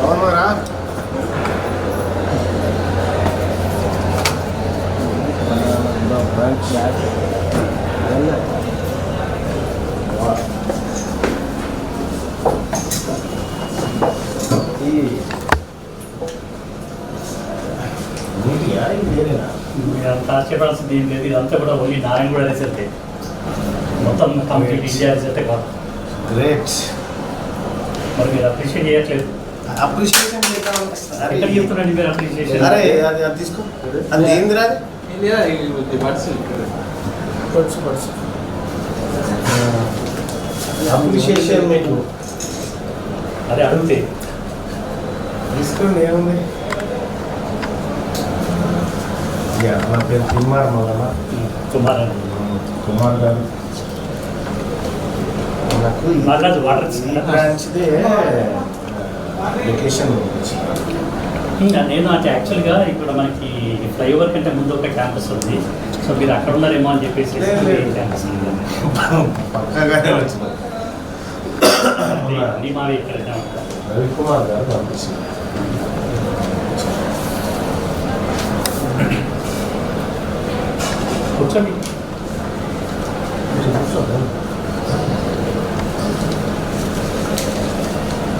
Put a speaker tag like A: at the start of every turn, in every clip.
A: బాగున్నారా?
B: అంత ఆశ్చర్యపడాల్సింది ఏం లేదు. ఇదంతా కూడా ఓన్లీ నారాయణ కూడా రిజల్ట్ మొత్తం కంప్లీట్ ఇండియా రిజల్ట్ కాదు.
A: గ్రేట్.
B: మరి మీరు అప్రిషియేట్ చేయట్లేదు.
A: అప్రిషియేషన్
B: ఎక్కడ చెప్తున్నాండి మీరు అప్రిషియేషన్?
A: అరే అది తీసుకో. అది ఏందిరా? అప్రిషియేషన్ మీకు
B: అదే అడిగితే
A: తీసుకోండి. ఏముంది? నా పేరు కుమార్ మొదల కుమార్ గారు. నాకు బ్రాంచ్దే లొకేషన్.
B: నేను అంటే యాక్చువల్గా ఇక్కడ మనకి ఫ్లైఓవర్ కంటే ముందు ఒక క్యాంపస్ ఉంది. సో మీరు అక్కడ ఉన్నారేమో అని చెప్పేసి క్యాంపస్
A: పక్కగానే వచ్చిన
B: మావి ఇక్కడ
A: రవికుమార్ గారు పంపించారు.
B: కూర్చోండి.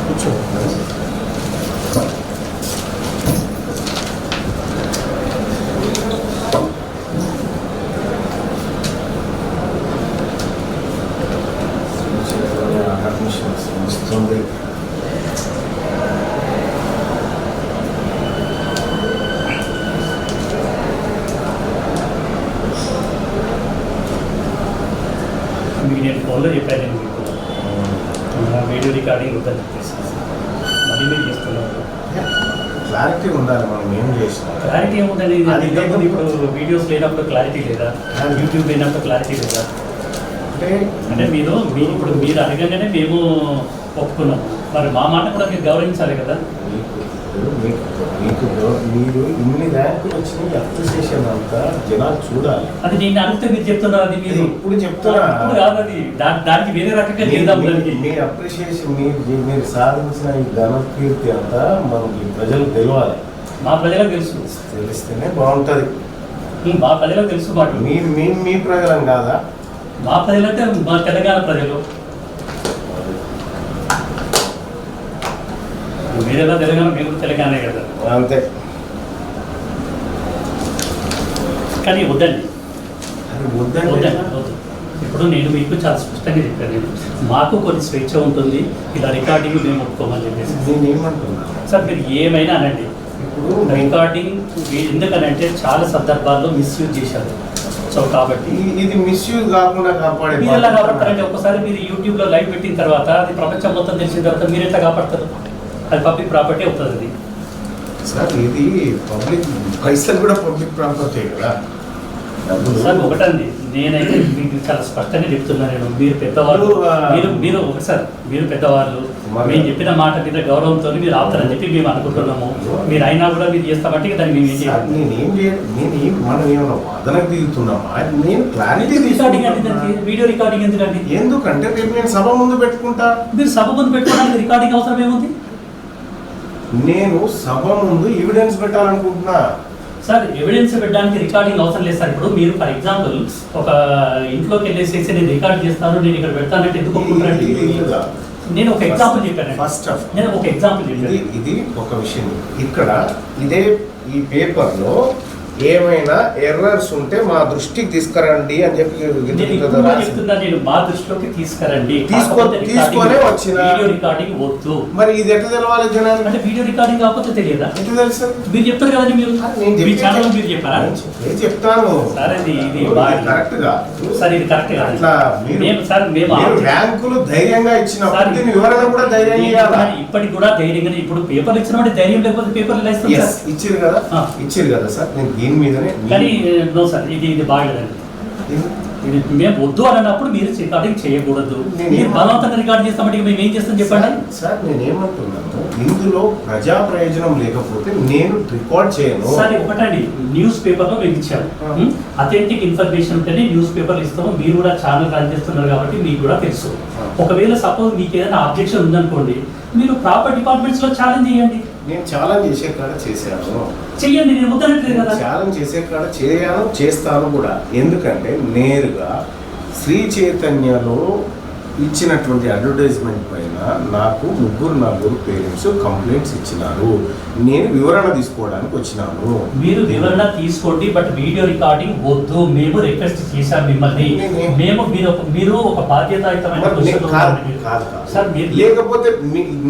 A: కూర్చో. అడ్మిషన్స్ వస్తుంది.
B: మీకు నేను ఫోన్లో చెప్పాను. నేను మీకు వీడియో రికార్డింగ్ వద్దని చెప్పేసి మళ్ళీ మీరు చేస్తున్నారు.
A: క్లారిటీ ఉండాలి. మనం ఏం చేసినా
B: క్లారిటీ ఏముందండి? అది లేకపోతే ఇప్పుడు వీడియోస్ లేనప్పుడు క్లారిటీ లేదా? యూట్యూబ్ లేనప్పుడు క్లారిటీ లేదా? అంటే మీరు ఇప్పుడు మీరు అడగగానే మేము ఒప్పుకున్నాం. మరి మా మాట కూడా మీరు గౌరవించాలి కదా.
A: మీకు మీరు ఇన్ని ర్యాంకులు వచ్చినాయి. అప్రిసియేషన్ అంతా జనాలు చూడాలి.
B: అది నేను అడిగితే మీరు చెప్తున్నారు. అది మీరు
A: ఇప్పుడు చెప్తున్నా
B: కాదు. అది దానికి వేరే రకంగా చేద్దాం.
A: మీ అప్రిసియేషన్ మీరు సాధించిన ఈ ఘనకీర్తి అంతా మనకి ప్రజలకు తెలియాలి.
B: మా ప్రజలకు తెలుసు.
A: తెలిస్తేనే బాగుంటుంది.
B: మా ప్రజలకు తెలుసు. మాట
A: మీ ప్రజలం కాదా?
B: మా ప్రజలు అంటే మా తెలంగాణ ప్రజలు. మీరేదో తెలంగాణ, మేము తెలంగాణే కదా.
A: అంతే.
B: కానీ వద్దండి.
A: వద్దండి.
B: ఇప్పుడు నేను మీకు చాలా స్పష్టంగా చెప్పాను. నేను మాకు కొన్ని స్వేచ్ఛ ఉంటుంది. ఇలా రికార్డింగ్ మేము ఒప్పుకోమని చెప్పేసి
A: నేను ఏమంటున్నా
B: సార్, మీరు ఏమైనా అనండి. ఇప్పుడు రికార్డింగ్ ఎందుకనంటే చాలా సందర్భాల్లో మిస్యూజ్ చేశారు. సో కాబట్టి
A: ఇది మిస్యూజ్ కాకుండా కాపాడే.
B: మీరు ఎలా కాపాడతారంటే ఒక్కసారి మీరు యూట్యూబ్లో లైవ్ పెట్టిన తర్వాత అది ప్రపంచం మొత్తం తెలిసిన తర్వాత మీరు ఎట్లా కాపాడతారు? అది పబ్లిక్ ప్రాపర్టీ అవుతుంది. అది
A: సార్ ఇది పబ్లిక్ పైసలు కూడా పబ్లిక్ ప్రాపర్టీ కదా
B: సార్. ఒకటండి, నేనైతే మీకు చాలా స్పష్టంగా చెప్తున్నాను. నేను మీరు పెద్దవాళ్ళు, మీరు ఒకసారి మీరు పెద్దవాళ్ళు, మేము చెప్పిన మాట మీద గౌరవంతో మీరు ఆపుతారని చెప్పి మేము అనుకుంటున్నాము. మీరు అయినా కూడా మీరు చేస్తామంటే దాన్ని మేము ఏం చేయాలి?
A: మనం ఏమన్నా వాదనకు దిగుతున్నామా? నేను క్లారిటీ
B: రికార్డింగ్ అంటే దానికి వీడియో రికార్డింగ్ ఎందుకండి?
A: ఎందుకంటే రేపు నేను సభ ముందు పెట్టుకుంటా.
B: మీరు సభ ముందు పెట్టుకోవడానికి రికార్డింగ్ అవసరం ఏముంది?
A: నేను సభ ముందు ఎవిడెన్స్ పెట్టాలనుకుంటున్నా.
B: సార్, ఎవిడెన్స్ పెట్టడానికి రికార్డింగ్ అవసరం లేదు సార్. ఇప్పుడు మీరు ఫర్ ఎగ్జాంపుల్ ఒక ఇంట్లోకి వెళ్ళేసేసి నేను రికార్డ్ చేస్తాను, నేను ఇక్కడ పెడతానంటే ఎందుకు ఒప్పుకుంటారండి? నేను ఒక ఎగ్జాంపుల్ చెప్పాను.
A: ఫస్ట్ ఆఫ్
B: నేను ఒక ఎగ్జాంపుల్ చెప్పాను.
A: ఇది ఒక విషయం. ఇక్కడ ఇదే ఈ పేపర్లో ఏమైనా ఎర్రర్స్ ఉంటే మా దృష్టికి తీసుకురండి అని చెప్పి
B: చెప్తున్నా. నేను మా దృష్టిలోకి తీసుకురండి,
A: తీసుకొనే వచ్చిన
B: వీడియో రికార్డింగ్ వద్దు.
A: మరి ఇది ఎట్లా తెలవాలి జనాలు?
B: అంటే వీడియో రికార్డింగ్ కాకపోతే తెలియదా?
A: ఎట్లా తెలుసు?
B: మీరు చెప్తారు కదండి. మీరు మీ ఛానల్ మీరు చెప్పారా?
A: నేను చెప్తాను
B: సార్. ఇది
A: కరెక్ట్ గా
B: సార్, ఇది కరెక్ట్ గా
A: అట్లా మీరు ర్యాంకులు ధైర్యంగా ఇచ్చినప్పుడు వివరణ కూడా ధైర్యంగా ఇవ్వాలి.
B: ఇప్పటికి కూడా ధైర్యంగా. ఇప్పుడు పేపర్లు ఇచ్చినప్పుడు ధైర్యం లేకపోతే పేపర్లు
A: ఇచ్చారు కదా. ఇచ్చారు కదా సార్. నేను దీని మీదనే
B: కానీ నో సార్, ఇది బాగలేదండి. ఇది మేము వద్దు అన్నప్పుడు మీరు రికార్డింగ్ చేయకూడదు. మీరు బలవంతంగా రికార్డ్ చేస్తామంటే మేము ఏం చేస్తాం చెప్పండి.
A: సార్ నేనేమంటున్నాను, ఇందులో ప్రజా ప్రయోజనం లేకపోతే నేను రికార్డ్ చేయను.
B: సరే ఒకటండి, న్యూస్ పేపర్లో మేము ఇచ్చాము, అథెంటిక్ ఇన్ఫర్మేషన్ ఉంటేనే న్యూస్ పేపర్లు ఇస్తాము. మీరు కూడా ఛానల్ రన్ చేస్తున్నారు కాబట్టి మీకు కూడా తెలుసు. ఒకవేళ సపోజ్ మీకు ఏదైనా అబ్జెక్షన్ ఉందనుకోండి, మీరు ప్రాపర్ డిపార్ట్మెంట్స్ లో ఛాలెంజ్ చేయండి.
A: నేను ఛాలెంజ్ చేసే కాడ చేశాను,
B: చెయ్యండి, నేను వద్దనట్లేదు కదా.
A: ఛాలెంజ్ చేసే కాడ చేస్తాను కూడా. ఎందుకంటే నేరుగా శ్రీ చైతన్యలో ఇచ్చినటువంటి అడ్వర్టైజ్మెంట్ పైన నాకు 3-4 పేరెంట్స్ కంప్లైంట్స్ ఇచ్చినారు. నేను వివరణ తీసుకోవడానికి వచ్చినాను.
B: మీరు వివరణ తీసుకోండి, బట్ వీడియో రికార్డింగ్ వద్దు. మేము రిక్వెస్ట్ చేశాం మిమ్మల్ని. మేము మీరు ఒక బాధ్యతాయుతమైన
A: సార్, లేకపోతే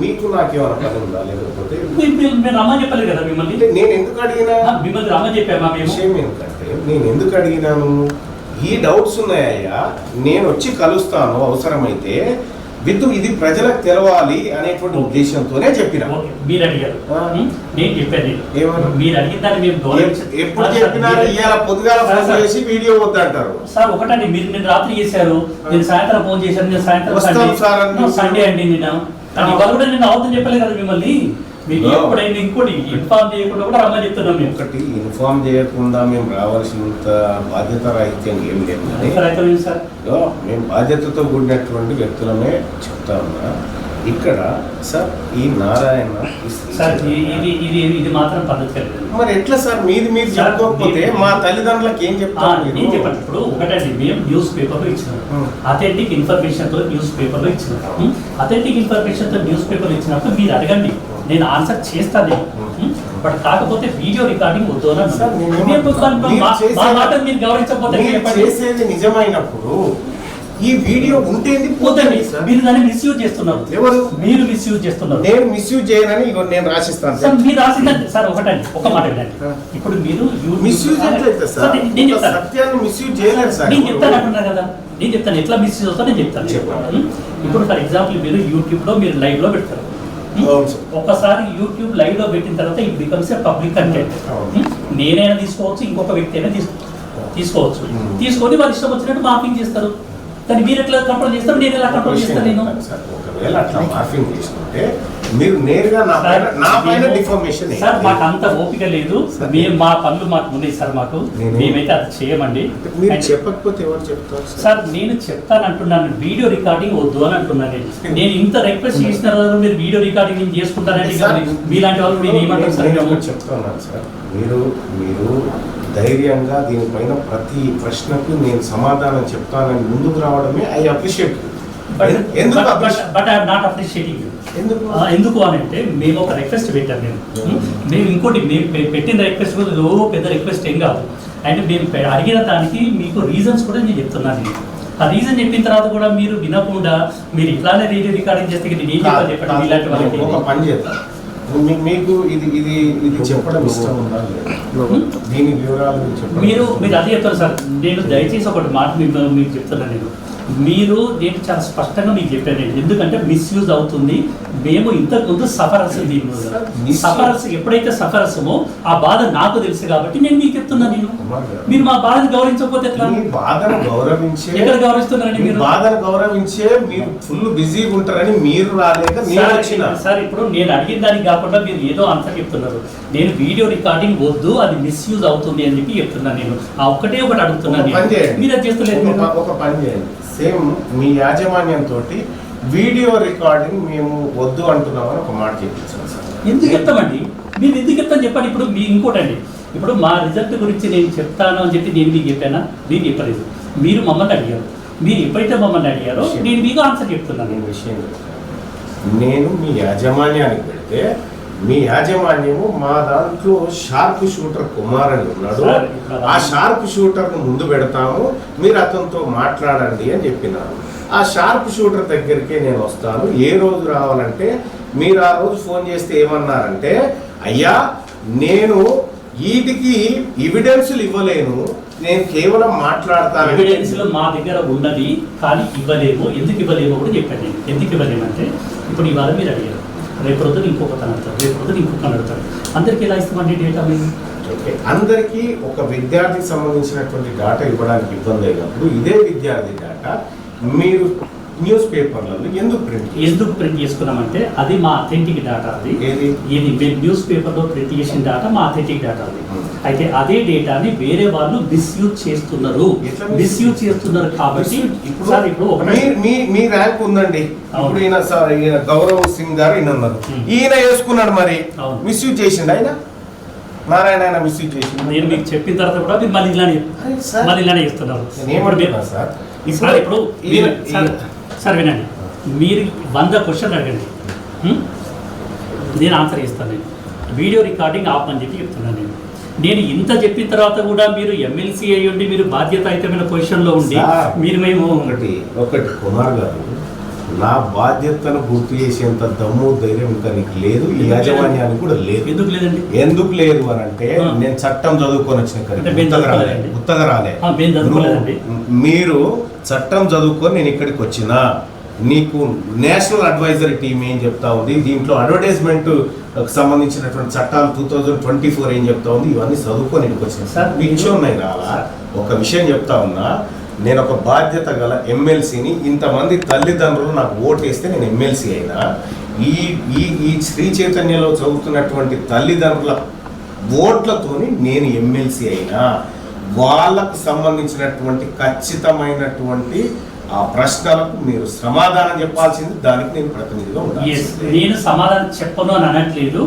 A: మీకు నాకేమైనా పని ఉందా? లేకపోతే
B: మేము రమ్మని చెప్పలేదు కదా మిమ్మల్ని.
A: నేను ఎందుకు అడిగినా?
B: మిమ్మల్ని రమ్మని చెప్పామా?
A: విషయం ఏంటంటే నేను ఎందుకు అడిగినాను, ఈ డౌట్స్ ఉన్నాయ్యా, నేను వచ్చి కలుస్తాను అవసరమైతే, ఇది ప్రజలకు తెలవాలి అనేటువంటి ఉద్దేశంతోనే చెప్పిన.
B: మీరు అడిగారు, నేను చెప్పాను.
A: ఏమన్నా
B: మీరు అడిగిన దాన్ని మేము
A: ఎప్పుడు చెప్పినారు? ఇవాళ పొద్దుగాల ఫోన్ చేసి వీడియో వద్దంటారు.
B: సార్ ఒకటండి, మీరు నేను రాత్రి చేశారు, నేను సాయంత్రం ఫోన్ చేశాను, నేను సాయంత్రం సండే అండి నేను ఇవాళ కూడా నేను అవుతుంది చెప్పలేదు కదా మిమ్మల్ని. మీకు ఎప్పుడైనా ఇంకోటి ఇన్ఫార్మ్ చేయకుండా కూడా రమ్మని చెప్తున్నాం. మేము
A: ఒకటి ఇన్ఫార్మ్ చేయకుండా మేము రావాల్సినంత బాధ్యత రాహిత్యం ఏం లేదు
B: సార్.
A: మేము బాధ్యతతో కూడినటువంటి వ్యక్తులమే చెప్తా ఉన్నా. ఇక్కడ సార్ ఈ నారాయణ
B: సార్ ఇది మాత్రం పద్ధతి లేదు.
A: మరి ఎట్లా సార్ మీరు చెప్పుకోకపోతే మా తల్లిదండ్రులకు ఏం చెప్తాను?
B: నేను చెప్పండి. ఇప్పుడు ఒకటండి, మేము న్యూస్ పేపర్లో ఇచ్చినాం, అథెంటిక్ ఇన్ఫర్మేషన్ తో న్యూస్ పేపర్లో ఇచ్చినాం. అథెంటిక్ ఇన్ఫర్మేషన్ తో న్యూస్ పేపర్లో ఇచ్చినప్పుడు మీరు అడగండి, నేను ఆన్సర్ చేస్తాను. బట్ కాకపోతే వీడియో రికార్డింగ్ వద్దు మీరు గౌరవించకపోతే
A: చేసేది నిజమైనప్పుడు ఈ వీడియో ఉంటేంది పోతుంది.
B: మీరు దాన్ని మిస్యూజ్ చేస్తున్నారు.
A: ఎవరు?
B: మీరు మిస్యూజ్ చేస్తున్నారు.
A: నేను మిస్యూజ్ చేయనని నేను రాసిస్తాను
B: సార్. మీరు రాసిందంటే సార్ ఒకటండి, ఒక మాట వినండి. ఇప్పుడు మీరు
A: మిస్యూజ్ ఎట్లయితే సార్,
B: నేను చెప్తాను,
A: సత్యాన్ని మిస్యూజ్ చేయలేదు సార్.
B: నేను చెప్తాను అంటున్నారు కదా, నేను చెప్తాను ఎట్లా మిస్యూజ్ అవుతా నేను చెప్తాను. ఇప్పుడు ఫర్ ఎగ్జాంపుల్ మీరు యూట్యూబ్ లో మీరు లైవ్ లో పెడతారు. ఒకసారి యూట్యూబ్ లైవ్ లో పెట్టిన తర్వాత it becomes a public content. నేనైనా తీసుకోవచ్చు, ఇంకొక వ్యక్తి అయినా తీసుకోవచ్చు. తీసుకొని వాళ్ళు ఇష్టం వచ్చినట్టు మార్పింగ్ చేస్తారు. కానీ మీరు ఎట్లా కంట్రోల్ చేస్తారు, నేను ఎలా కంట్రోల్ చేస్తాను? నేను
A: ఒకవేళ అట్లా మార్పింగ్ చేసుకుంటే మీరు నేరుగా నా పైన డిఫర్మేషన్.
B: సార్ మాకు అంత ఓపిక లేదు, మేము మా పనులు మాకు ఉన్నాయి సార్. మాకు మేమైతే అది చేయమండి.
A: మీరు చెప్పకపోతే ఎవరు చెప్తారు
B: సార్? నేను చెప్తాను అంటున్నాను, వీడియో రికార్డింగ్ వద్దు అని అంటున్నాను. నేను ఇంత రిక్వెస్ట్ చేసిన మీరు వీడియో రికార్డింగ్ చేసుకుంటారండి. మీలాంటి వాళ్ళు నేను ఏమంటారు సార్?
A: చెప్తున్నాను సార్, మీరు ధైర్యంగా దీనిపైన ప్రతి ప్రశ్నకు నేను సమాధానం చెప్తానని ముందుకు రావడమే ఐ అప్రిషియేట్.
B: ఎందుకు అని అంటే మేము ఒక రిక్వెస్ట్ పెట్టాం. మేము ఇంకోటి మేము పెట్టిన రిక్వెస్ట్ పెద్ద రిక్వెస్ట్ ఏం కాదు. అండ్ మేము అడిగిన దానికి మీకు రీజన్స్ కూడా నేను చెప్తున్నాను. ఆ రీజన్ చెప్పిన తర్వాత కూడా మీరు వినకుండా మీరు ఇట్లానే రేడియో రికార్డింగ్ చేస్తే నేను ఏం చెప్పండి. ఇలాంటి వాళ్ళకి
A: ఒక పని చేద్దాం, మీకు ఇది చెప్పడం ఇష్టం ఉందా? దీని వివరాలు
B: మీరు అదే చెప్తారు సార్. నేను దయచేసి ఒకటి మాట మీకు చెప్తున్నాను. నేను చాలా స్పష్టంగా మీకు చెప్పాను. ఎందుకంటే మిస్యూజ్ అవుతుంది. మేము ఇంతకుముందు సఫరర్స్, సఫరర్స్ ఎప్పుడైతే సఫరర్సమో ఆ బాధ నాకు తెలుసు కాబట్టి నేను మీకు చెప్తున్నాను. మీరు మా బాధను గౌరవించకపోతే ఎట్లా?
A: బాధను గౌరవించే
B: ఎక్కడ గౌరవిస్తున్నారని మీరు
A: బాధను గౌరవించే మీరు ఫుల్ బిజీగా ఉంటారని మీరు రాలేక
B: సార్. ఇప్పుడు నేను అడిగిన దానికి కాకుండా మీరు ఏదో ఆన్సర్ చెప్తున్నారు. నేను వీడియో రికార్డింగ్ వద్దు, అది మిస్యూజ్ అవుతుంది అని చెప్పి చెప్తున్నాను. నేను ఆ ఒకటి అడుగుతున్నాను. మీరు అది చేస్తలేదు.
A: ఒక పని చేయండి, సేమ్ మీ యాజమాన్యంతో వీడియో రికార్డింగ్ మేము వద్దు అంటున్నామని ఒక మాట చెప్పించాను సార్.
B: ఎందుకు చెప్తామండి? మీరు ఎందుకు చెప్తాను చెప్పండి. ఇప్పుడు మీ ఇంకోటండి, ఇప్పుడు మా రిజల్ట్ గురించి నేను చెప్తాను అని చెప్పి నేను మీకు చెప్పానా? నేను చెప్పలేదు. మీరు మమ్మల్ని అడిగారు. మీరు ఎప్పుడైతే మమ్మల్ని అడిగారో నేను మీకు ఆన్సర్ చెప్తున్నాను.
A: నేను విషయం నేను మీ యాజమాన్యానికి పెడితే మీ యాజమాన్యము మా దాంట్లో షార్ప్ షూటర్ కుమార్ అని ఉన్నాడు. ఆ షార్ప్ షూటర్ను ముందు పెడతాము, మీరు అతనితో మాట్లాడండి అని చెప్పినారు. ఆ షార్ప్ షూటర్ దగ్గరికే నేను వస్తాను. ఏ రోజు రావాలంటే మీరు ఆ రోజు ఫోన్ చేస్తే ఏమన్నారంటే, అయ్యా నేను వీటికి ఎవిడెన్స్లు ఇవ్వలేను, నేను కేవలం మాట్లాడతాను.
B: ఎవిడెన్స్లు మా దగ్గర ఉన్నది కానీ ఇవ్వలేము. ఎందుకు ఇవ్వలేమో కూడా చెప్పండి. ఎందుకు ఇవ్వలేమంటే ఇప్పుడు ఇవాళ మీరు అడిగారు, రేపు రోజున ఇంకొక తను అడుగుతారు, రేపు రోజున ఇంకొక అడుగుతారు. అందరికి ఎలా ఇస్తామండి డేటా? మేము
A: ఓకే, అందరికీ ఒక విద్యార్థికి సంబంధించినటువంటి డేటా ఇవ్వడానికి ఇబ్బంది అయినప్పుడు ఇదే విద్యార్థి డేటా మీరు న్యూస్ పేపర్లలో ఎందుకు ప్రింట్
B: చేసుకున్నామంటే అది మా అథెంటిక్ డేటా. అది ఇది మేము న్యూస్ పేపర్లో ప్రింట్ చేసిన డేటా మా అథెంటిక్ డేటా. అది అయితే అదే డేటాని వేరే వాళ్ళు మిస్యూజ్ చేస్తున్నారు కాబట్టి
A: మీ ర్యాంక్ ఉందండి. ఇప్పుడు ఈయన గౌరవ్ సింగ్ గారు ఈయన ఉన్నారు, ఈయన వేసుకున్నాడు, మరి మిస్యూజ్ చేసిండు ఆయన నారాయణ మిస్యూజ్ చేసిండు.
B: నేను మీకు చెప్పిన తర్వాత కూడా మీరు మళ్ళీ ఇలానే ఇస్తున్నారు. ఇప్పుడు సార్ వినండి, మీరు 100 క్వశ్చన్లు అడగండి, నేను ఆన్సర్ ఇస్తాను. నేను వీడియో రికార్డింగ్ ఆపని చెప్పి చెప్తున్నాను. నేను ఇంత చెప్పిన తర్వాత కూడా మీరు ఎమ్మెల్సీ అయ్యి ఉండి మీరు బాధ్యతాయుతమైన పొజిషన్లో ఉండి మేము
A: ఒకటి కుమార్ గారు, నా బాధ్యతను గుర్తు చేసేంత దమ్ము ధైర్యం ఇంకా నీకు లేదు, ఈ యాజమాన్యానికి కూడా లేదు.
B: ఎందుకు లేదండి?
A: ఎందుకు లేదు అని అంటే నేను చట్టం చదువుకొని వచ్చిన ఉత్తగరాలే. మీరు చట్టం చదువుకొని నేను ఇక్కడికి వచ్చినా నీకు నేషనల్ అడ్వైజరీ టీమ్ ఏం చెప్తా ఉంది, దీంట్లో అడ్వర్టైజ్మెంట్ సంబంధించినటువంటి చట్టాలు 2024 ఏం చెప్తా ఉంది, ఇవన్నీ చదువుకొని ఇక్కడికి వచ్చిన విషయం ఉన్నాయి రాలా. ఒక విషయం చెప్తా ఉన్నా, నేను ఒక బాధ్యత గల ఎమ్మెల్సీని, ఇంతమంది తల్లిదండ్రులు నాకు ఓటేస్తే నేను ఎమ్మెల్సీ అయినా, ఈ శ్రీ చైతన్యలో చదువుతున్నటువంటి తల్లిదండ్రుల ఓట్లతోని నేను ఎమ్మెల్సీ అయినా, వాళ్ళకు సంబంధించినటువంటి ఖచ్చితమైనటువంటి ఆ ప్రశ్నలకు మీరు సమాధానం చెప్పాల్సింది, దానికి నేను ప్రతినిధిగా ఉండాలి.
B: నేను సమాధానం చెప్పను అని అనట్లేదు,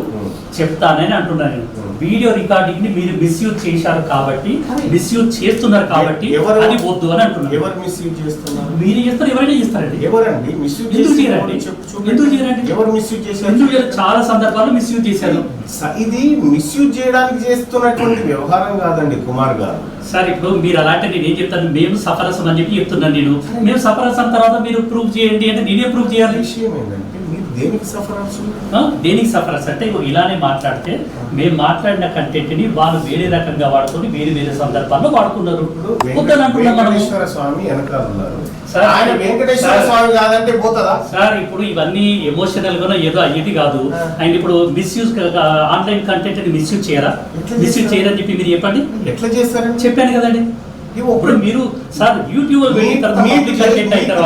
B: చెప్తానని అంటున్నాను. వీడియో రికార్డింగ్ ని మీరు మిస్యూజ్ చేశారు కాబట్టి, మిస్యూజ్ చేస్తున్నారు కాబట్టి అది వద్దు అని అంటున్నారు.
A: ఎవరు మిస్యూజ్ చేస్తున్నారు?
B: మీరు చేస్తారు, ఎవరైనా చేస్తారండి.
A: ఎవరండి మిస్యూజ్?
B: ఎందుకు చేయరండి? ఎందుకు చేయరండి?
A: ఎవరు మిస్యూజ్ చేశారు?
B: ఎందుకు చేయరు? చాలా సందర్భాల్లో మిస్యూజ్ చేశారు.
A: ఇది మిస్యూజ్ చేయడానికి చేస్తున్నటువంటి వ్యవహారం కాదండి కుమార్ గారు.
B: సార్ ఇప్పుడు మీరు అలాంటి నేను ఏం చెప్తాను, మేము సఫరసం అని చెప్పి చెప్తున్నాను. నేను మేము సఫరసం తర్వాత మీరు ప్రూవ్ చేయండి అంటే నేనే ప్రూవ్ చేయాలి.
A: విషయం ఏంటంటే మీరు దేనికి సఫరస్?
B: దేనికి సఫరస్ అంటే ఇలానే మాట్లాడితే మేము మాట్లాడిన కంటెంట్ ని వాళ్ళు వేరే రకంగా వాడుకొని వేరే వేరే సందర్భాల్లో వాడుకున్నారు.
A: వెంకటేశ్వర స్వామి వెనకాల ఉన్నారు, ఆయన వెంకటేశ్వర స్వామి కాదంటే పోతుందా
B: సార్? ఇప్పుడు ఇవన్నీ ఎమోషనల్ గా ఏదో అయ్యేది కాదు. అండ్ ఇప్పుడు మిస్యూజ్ ఆన్లైన్ కంటెంట్ ని మిస్యూజ్ చేయరా? మిస్యూజ్ చేయరని చెప్పి మీరు చెప్పండి.
A: ఎట్లా చేస్తారని
B: చెప్పాను కదండి. ఇప్పుడు మీరు సార్ యూట్యూబ్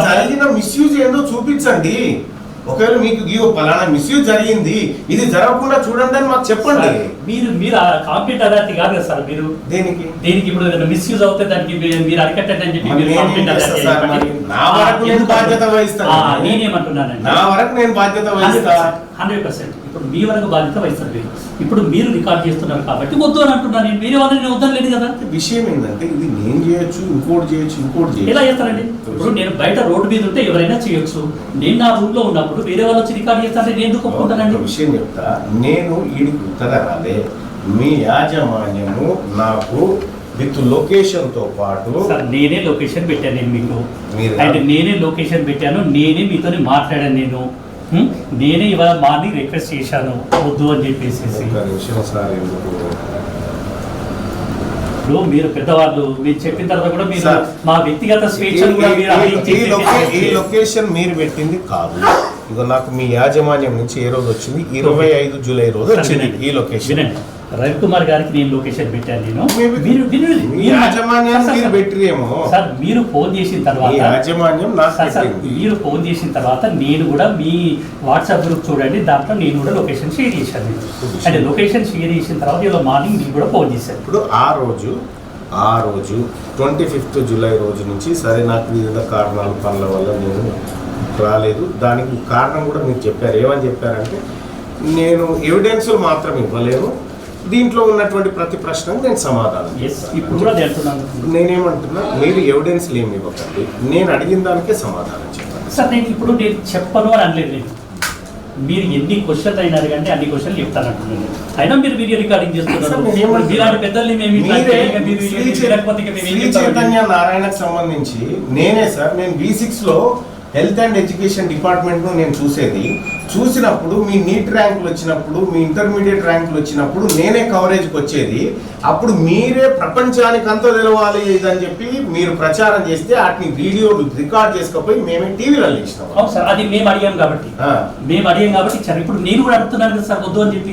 A: జరిగిన మిస్యూజ్ ఏందో చూపించండి. ఒకవేళ మీకు పలానా మిస్యూజ్ జరిగింది, ఇది జరగకుండా చూడండి అని మాకు చెప్పండి.
B: మీరు కాంప్లీట్ అథారిటీ కాదు కదా సార్. మీరు దేనికి ఇప్పుడు మిస్యూజ్ అవుతే దానికి మీరు అరికట్టండి అని చెప్పి
A: బాధ్యత వహిస్తాను.
B: నేనేమంటున్నానండి,
A: నా వరకు నేను బాధ్యత వహిస్తా
B: 100%. ఇప్పుడు మీ వరకు బాధ్యత వహిస్తారు. ఇప్పుడు మీరు రికార్డ్ చేస్తున్నారు కాబట్టి వద్దు అని అంటున్నాను. నేను వేరే వాళ్ళని వద్దలేదు కదా.
A: విషయం ఏంటంటే ఇది నేను చేయొచ్చు, ఇంకోటి చేయొచ్చు.
B: ఎలా చేస్తారండి? ఇప్పుడు నేను బయట రోడ్డు మీద ఉంటే ఎవరైనా చేయొచ్చు. నేను నా రూమ్ లో ఉన్నప్పుడు వేరే వాళ్ళు వచ్చి రికార్డ్ చేస్తారంటే నేను ఎందుకు ఒప్పుకుంటానండి?
A: విషయం చెప్తా, నేను ఈడికి ఉత్తరాలే, మీ యాజమాన్యము నాకు విత్ లొకేషన్ తో పాటు
B: నేనే లొకేషన్ పెట్టాను. నేను మీకు అంటే నేనే లొకేషన్ పెట్టాను, నేనే మీతో మాట్లాడాను. నేనే ఇవాళ మార్నింగ్ రిక్వెస్ట్ చేశాను వద్దు అని చెప్పేసి. ఇప్పుడు మీరు పెద్దవాళ్ళు మీరు చెప్పిన తర్వాత కూడా మీరు మా వ్యక్తిగత స్వేచ్ఛను
A: ఈ లొకేషన్ మీరు పెట్టింది కాదు. ఇక నాకు మీ యాజమాన్యం నుంచి ఏ రోజు వచ్చింది? 25 జూలై రోజు వచ్చింది ఈ లొకేషన్.
B: రవికుమార్ గారికి నేను లొకేషన్ పెట్టాను. సార్ మీరు ఫోన్ చేసిన తర్వాత నేను కూడా మీ వాట్సాప్ గ్రూప్ చూడండి, దాంట్లో నేను కూడా లొకేషన్ షేర్ చేశాను. అంటే లొకేషన్ షేర్ చేసిన తర్వాత ఇలా మార్నింగ్ మీకు కూడా ఫోన్ చేశాను.
A: ఇప్పుడు ఆ రోజు 25 జూలై రోజు నుంచి సరే నాకు వివిధ కారణాలు పనుల వల్ల నేను రాలేదు. దానికి కారణం కూడా మీకు చెప్పారు. ఏమని చెప్పారంటే నేను ఎవిడెన్సులు మాత్రం ఇవ్వలేను, దీంట్లో ఉన్నటువంటి ప్రతి ప్రశ్నకు నేను సమాధానం నేనేమంటున్నా, మీరు ఎవిడెన్స్లు ఏమి ఇవ్వకండి, నేను అడిగిన దానికే సమాధానం చెప్పాను.
B: సార్ నేను చెప్పను అని అనలేదు. నేను మీరు ఎన్ని క్వశ్చన్స్ అయినా అడగండి, అన్ని క్వశ్చన్లు చెప్తానంటున్నాను. అయినా మీరు వీడియో రికార్డింగ్ చేస్తున్నారు. మీలాంటి పెద్దల్ని
A: చైతన్య నారాయణకు సంబంధించి నేనే సార్, నేను B6 లో హెల్త్ అండ్ ఎడ్యుకేషన్ డిపార్ట్మెంట్ను నేను చూసినప్పుడు మీ నీట్ ర్యాంకులు వచ్చినప్పుడు, మీ ఇంటర్మీడియట్ ర్యాంకులు వచ్చినప్పుడు నేనే కవరేజ్కి వచ్చేది. అప్పుడు మీరే ప్రపంచానికి అంతా తెలవాలి ఇదని చెప్పి మీరు ప్రచారం చేస్తే వాటిని వీడియో రికార్డ్ చేసుకపోయి మేమే టీవీలో ఇచ్చినాం.
B: అవును సార్, అది మేము అడిగాం కాబట్టి ఇచ్చారు. ఇప్పుడు నేను కూడా అడుగుతున్నాను కదా సార్ వద్దు అని చెప్పి.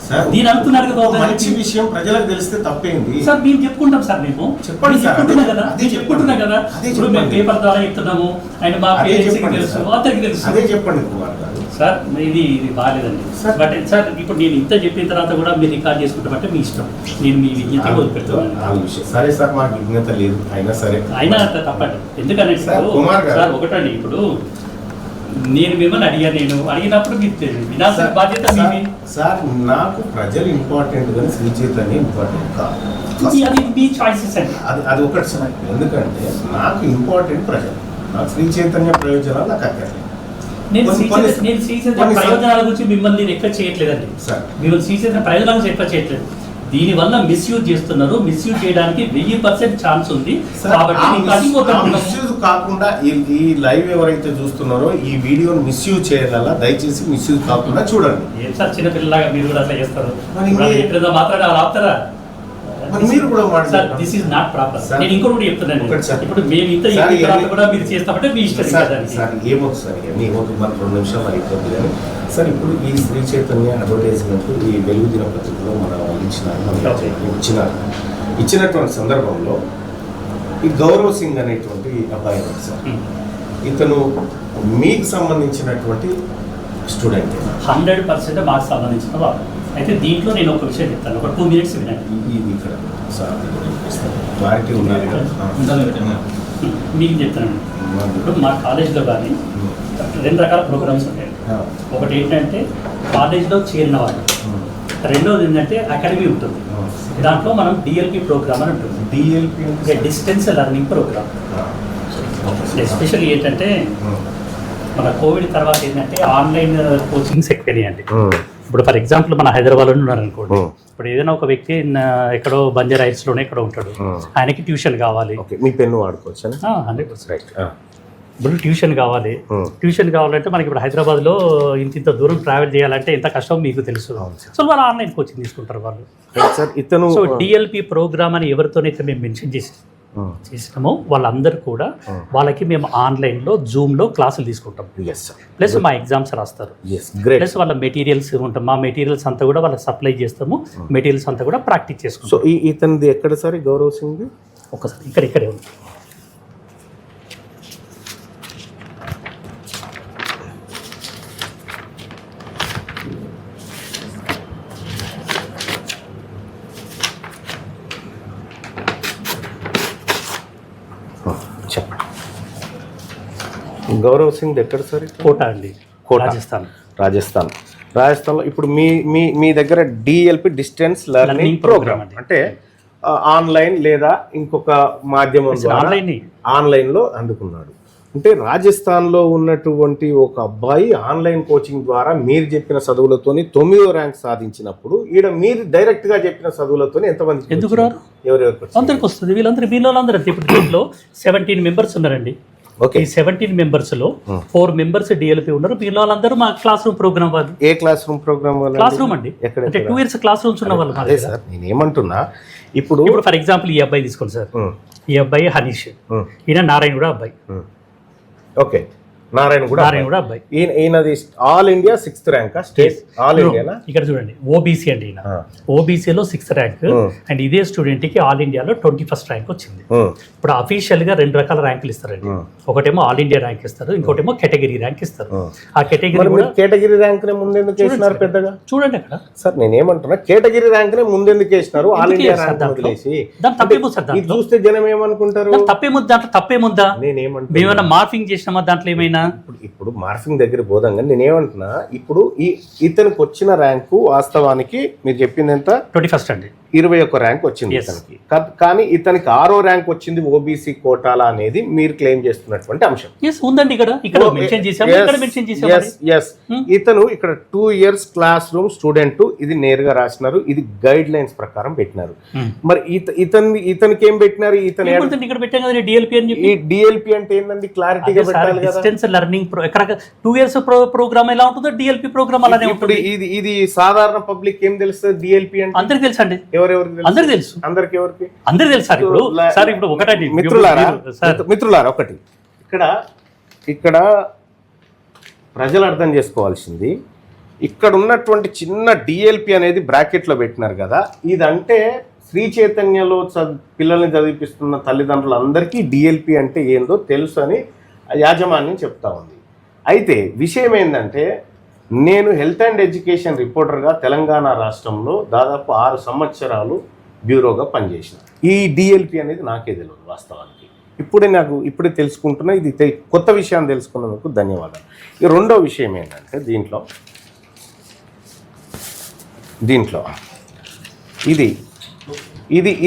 A: సార్,
B: దీని అంటున్నారు కదా
A: ఒక మంచి విషయం ప్రజలకు తెలిస్తే తప్పేంది
B: సార్. మేము చెప్పుకుంటాం సార్, మేము
A: చెప్పండి సార్.
B: చెప్పుకుంటున్నా కదా,
A: అదే
B: చెప్పుకుంటున్నా కదా.
A: అదే
B: ఇప్పుడు మేము
A: చెప్పండి.
B: పేపర్ ద్వారా చెప్తున్నాము, అండ్ మా
A: అదే
B: పేరెంట్స్కి
A: చెప్పండి
B: తెలుసు,
A: సార్.
B: అతనికి తెలుసు.
A: అదే చెప్పండి కుమార్ గారు.
B: సార్ ఇది బాగాలేదండి
A: సార్.
B: బట్ సార్ ఇప్పుడు నేను ఇంత చెప్పిన తర్వాత కూడా మీరు రికార్డ్ చేసుకుంటామంటే మీ ఇష్టం, నేను మీ విజ్ఞత వదిలిపెడతాను.
A: ఆ విషయం సరే సార్, మాకు విజ్ఞత లేదు అయినా సరే.
B: అయినా అంత తప్పండి, ఎందుకంటే
A: సార్, కుమార్ గారు.
B: సార్ ఒకటండి, ఇప్పుడు నేను మిమ్మల్ని అడిగినప్పుడు మీరు వినాల్సిన
A: సార్,
B: బాధ్యత మీది.
A: సార్ నాకు ప్రజలు ఇంపార్టెంట్ కానీ శ్రీ చైతన్య ఇంపార్టెంట్ కాదు.
B: అది మీ చాయిసెస్ అండి.
A: అది ఒకటి సార్, ఎందుకంటే నాకు ఇంపార్టెంట్ ప్రజలు, నాకు శ్రీ చైతన్య ప్రయోజనాలు నాకు అక్కర్లేదు.
B: నేను
A: కొన్ని-
B: శ్రీచైతన్య
A: కొన్ని-
B: ప్రయోజనాల గురించి మిమ్మల్ని రిక్వెస్ట్ చేయట్లేదండి.
A: సార్.
B: మిమ్మల్ని శ్రీచైతన్య ప్రయోజనాల గురించి రిక్వెస్ట్ చేయట్లేదు. దీనివల్ల మిస్యూజ్ చేస్తున్నారు, మిస్యూజ్ చేయడానికి 1000% ఛాన్స్ ఉంది. కాబట్టి నేను కట్టిపోతాను.
A: మిస్యూజ్ కాకుండా ఈ లైవ్ ఎవరైతే చూస్తున్నారో ఈ వీడియోని మిస్యూజ్ చేయాలా, దయచేసి మిస్యూజ్ కాకుండా చూడండి.
B: ఏం సార్ చిన్నపిల్లలాగా మీరు కూడా అట్లా చేస్తారు?
A: మరి
B: ఇప్పుడు అది
A: మీ-
B: ఎప్పుడైనా మాట్లాడే వాళ్ళు ఆపుతారా?
A: మరి మీరు కూడా
B: sir this is not proper.
A: Sir.
B: నేను ఇంకోటి కూడా చెప్తున్నాను.
A: ఒకటి సార్.
B: ఇప్పుడు మేము ఇంత
A: సార్,
B: చెప్పిన తర్వాత
A: ఇవన్నీ-
B: కూడా మీరు చేస్తామంటే మీ ఇష్టం
A: సార్
B: కదా.
A: సార్ ఏమవుతుంది సార్, ఇవన్నీ ఏమవుతుంది, మన 2 నిమిషాలు అయిపోతుంది కానీ సార్ ఇప్పుడు ఈ శ్రీ చైతన్య అడ్వర్టైజ్మెంట్ ఈ వెలుగు దినపత్రికలో మన వాళ్ళు
B: ఓకే.
A: ఇచ్చినటువంటి సందర్భంలో ఈ గౌరవ్ సింగ్ అనేటువంటి అబ్బాయి ఉన్నాడు సార్. ఇతను మీకు సంబంధించినటువంటి స్టూడెంట్.
B: 100% మాకు సంబంధించిన వాళ్ళు. అయితే దీంట్లో నేను ఒక విషయం చెప్తాను, ఒక 2 minutes వినండి.
A: ఇది ఇక్కడ సార్ క్లారిటీ ఉండాలి కదా.
B: మీకు చెప్తానండి. ఇప్పుడు మా కాలేజ్లో కానీ 2 రకాల ప్రోగ్రామ్స్ ఉంటాయి. ఒకటి ఏంటంటే కాలేజ్లో చేరిన వాళ్ళు, రెండోది ఏంటంటే అకాడమీ ఉంటుంది. దాంట్లో మనం డిఎల్పి ప్రోగ్రామ్ అని ఉంటుంది.
A: DLP
B: distance learning program. Especially ఏంటంటే మన కోవిడ్ తర్వాత ఏంటంటే ఆన్లైన్ కోచింగ్స్ ఎక్కువైనాయండి. ఇప్పుడు ఫర్ ఎగ్జాంపుల్ మన హైదరాబాద్లో ఉన్నారనుకోండి, ఇప్పుడు ఏదైనా ఒక వ్యక్తి ఎక్కడో బంజారా హిల్స్లోనే ఎక్కడో ఉంటాడు, ఆయనకి ట్యూషన్ కావాలి.
A: మీ పెన్ను వాడుకోవచ్చు.
B: 100%. ఇప్పుడు ట్యూషన్ కావాలి. ట్యూషన్ కావాలంటే మనకి ఇప్పుడు హైదరాబాద్లో ఇంత దూరం ట్రావెల్ చేయాలంటే ఎంత కష్టం మీకు తెలుసు. సో వాళ్ళు ఆన్లైన్ కోచింగ్ తీసుకుంటారు వాళ్ళు.
A: ఇతను
B: సో డిఎల్పి ప్రోగ్రామ్ అని ఎవరితోనైతే మేము మెన్షన్ చేసినామో వాళ్ళందరూ కూడా వాళ్ళకి మేము ఆన్లైన్లో జూమ్లో క్లాసులు తీసుకుంటాం. ప్లస్ మా ఎగ్జామ్స్ రాస్తారు. ప్లస్ వాళ్ళ మెటీరియల్స్ ఉంటాం, మా మెటీరియల్స్ అంతా కూడా వాళ్ళకి సప్లై చేస్తాము. మెటీరియల్స్ అంతా కూడా ప్రాక్టీస్ చేసుకుంటాం.
A: సో ఇతనిది ఎక్కడ సార్ గౌరవ్ సింగ్?
B: ఒకసారి ఇక్కడే ఉంది.
A: గౌరవ్ సింగ్ ఎక్కడ సార్?
B: కోటా అండి,
A: కోటా, రాజస్థాన్లో. ఇప్పుడు మీ దగ్గర డిఎల్పి డిస్టెన్స్ లెర్నింగ్ ప్రోగ్రామ్ అంటే ఆన్లైన్ లేదా ఇంకొక మాధ్యమం ద్వారా ఆన్లైన్లో అందుకున్నాడు. అంటే రాజస్థాన్లో ఉన్నటువంటి ఒక అబ్బాయి ఆన్లైన్ కోచింగ్ ద్వారా మీరు చెప్పిన చదువులతోని 9వ ర్యాంక్ సాధించినప్పుడు ఈడ మీరు డైరెక్ట్ గా చెప్పిన చదువులతోని ఎంతమంది
B: ఎందుకు రారు?
A: ఎవరెవరికి
B: అందరికి వస్తుంది. వీళ్ళందరూ ఇప్పుడు దీంట్లో 17 మెంబర్స్ ఉన్నారండి.
A: ఓకే.
B: ఈ 17 మెంబర్స్లో 4 మెంబర్స్ డిఎల్పి ఉన్నారు. వీళ్ళ వాళ్ళందరూ మా క్లాస్ రూమ్ ప్రోగ్రామ్ వాళ్ళు.
A: ఏ క్లాస్ రూమ్ ప్రోగ్రామ్ వాళ్ళు?
B: క్లాస్ రూమ్ అండి. అంటే 2 years క్లాస్ రూమ్స్ ఉన్న వాళ్ళు.
A: అదే సార్ నేను ఏమంటున్నా, ఇప్పుడు
B: ఫర్ ఎగ్జాంపుల్ ఈ అబ్బాయి తీసుకోండి సార్. ఈ అబ్బాయి హనీష్, ఈయన నారాయణ కూడా అబ్బాయి.
A: ఓకే, నారాయణ కూడా
B: అబ్బాయి.
A: ఈయనది all India 6th rank state all India.
B: ఇక్కడ చూడండి ఓబీసీ అండి, ఈయన ఓబీసీలో 6th ర్యాంక్. అండ్ ఇదే స్టూడెంట్ కి ఆల్ ఇండియాలో 21st ర్యాంక్ వచ్చింది. ఇప్పుడు అఫీషియల్ గా 2 రకాల ర్యాంకులు ఇస్తారండి. ఒకటేమో ఆల్ ఇండియా ర్యాంక్ ఇస్తారు, ఇంకోటేమో కేటగిరీ ర్యాంక్ ఇస్తారు. ఆ
A: కేటగిరీ ర్యాంక్ నే ముందెందుకు వేసినారు పెద్దగా?
B: చూడండి అక్కడ
A: సార్ నేను ఏమంటున్నా, కేటగిరీ ర్యాంక్ నే ముందెందుకు వేసినారు? ఆల్ ఇండియా ర్యాంక్ వదిలేసి
B: తప్పేమో
A: చూస్తే జనం ఏమనుకుంటారు?
B: దాంట్లో తప్పేముందా?
A: నేనేమంటున్నా,
B: మేమేమైనా మార్ఫింగ్ చేసినామా దాంట్లో ఏమైనా?
A: ఇప్పుడు మార్ఫింగ్ దగ్గర పోదాం కానీ నేనేమంటున్నా, ఇప్పుడు ఇతనికి వచ్చిన ర్యాంకు వాస్తవానికి మీరు చెప్పింది ఎంత?
B: 21st అండి.
A: 21 ర్యాంక్ వచ్చింది ఇతనికి. కానీ ఇతనికి 6వ ర్యాంక్ వచ్చింది ఓబీసీ కోటాలా అనేది మీరు క్లెయిమ్ చేస్తున్నటువంటి అంశం.
B: ఉందండి ఇక్కడ మెన్షన్ చేశాము.
A: ఇతను ఇక్కడ 2 years క్లాస్ రూమ్ స్టూడెంట్, ఇది నేరుగా రాసినారు, ఇది గైడ్ లైన్స్ ప్రకారం పెట్టినారు. మరి ఇతనికి ఏం పెట్టినారు?
B: ఇక్కడ పెట్టాం కదా డిఎల్పి అని చెప్పి.
A: ఈ డిఎల్పి అంటే ఏంటండి? క్లారిటీగా పెట్టాలి కదా.
B: డిస్టెన్స్ లెర్నింగ్ ఎక్కడ 2 years ప్రోగ్రామ్ ఎలా ఉంటుందో డిఎల్పి ప్రోగ్రామ్ అలానే ఉంటుంది.
A: ఇది సాధారణ పబ్లిక్ ఏం తెలుస్తుంది డిఎల్పి అంటే?
B: అందరికి తెలుసు అండి.
A: అందరికి తెలుసు. అందరికి ఎవరికి?
B: అందరికి తెలుసు సార్. ఇప్పుడు ఒకటండి
A: మిత్రులారా, ఒకటి ఇక్కడ ప్రజలు అర్థం చేసుకోవాల్సింది, ఇక్కడ ఉన్నటువంటి చిన్న డిఎల్పి అనేది బ్రాకెట్లో పెట్టినారు కదా, ఇదంటే శ్రీ చైతన్యలో పిల్లల్ని చదివిపిస్తున్న తల్లిదండ్రులందరికీ డిఎల్పి అంటే ఏందో తెలుసు అని యాజమాన్యం చెప్తా ఉంది. అయితే విషయం ఏంటంటే, నేను హెల్త్ అండ్ ఎడ్యుకేషన్ రిపోర్టర్గా తెలంగాణ రాష్ట్రంలో దాదాపు 6 సంవత్సరాలు బ్యూరోగా పనిచేసిన. ఈ డిఎల్పి అనేది నాకే తెలియదు వాస్తవానికి. ఇప్పుడే తెలుసుకుంటున్నా. ఇది కొత్త విషయాన్ని తెలుసుకున్నందుకు ధన్యవాదాలు. ఈ రెండో విషయం ఏంటంటే, దీంట్లో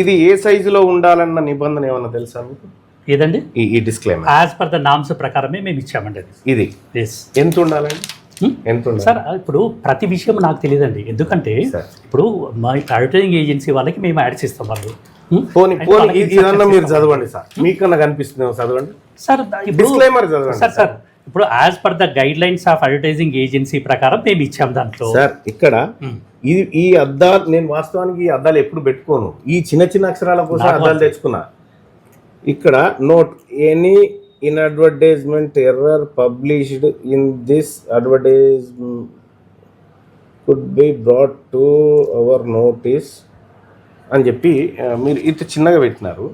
A: ఇది ఏ సైజులో ఉండాలన్న నిబంధన ఏమన్నా తెలుసా మీకు?
B: ఏదండి?
A: ఈ disclaimer
B: as per the norms ప్రకారమే మేము ఇచ్చామండి.
A: ఇది ఎంత ఉండాలండి? ఎంత ఉండాలి
B: సార్? ఇప్పుడు ప్రతి విషయం నాకు తెలియదండి. ఎందుకంటే ఇప్పుడు మా అడ్వర్టైజింగ్ ఏజెన్సీ వాళ్ళకి మేము యాడ్స్ ఇస్తాం. వాళ్ళు
A: ఇదన్నా మీరు చదవండి సార్, మీకన్నా కనిపిస్తుంది చదవండి
B: సార్.
A: డిస్క్లైమర్ చదవండి
B: సార్. ఇప్పుడు as per the guide lines of advertising agency ప్రకారం మేము ఇచ్చాం దాంట్లో.
A: సార్ ఇక్కడ ఈ అద్దాలు, నేను వాస్తవానికి ఈ అద్దాలు ఎప్పుడు పెట్టుకోను, ఈ చిన్న అక్షరాల కోసం అద్దాలు తెచ్చుకున్నా. ఇక్కడ note any in advertisement error published in this advertisement could be brought to our notice అని చెప్పి మీరు ఇంత చిన్నగా పెట్టినారు.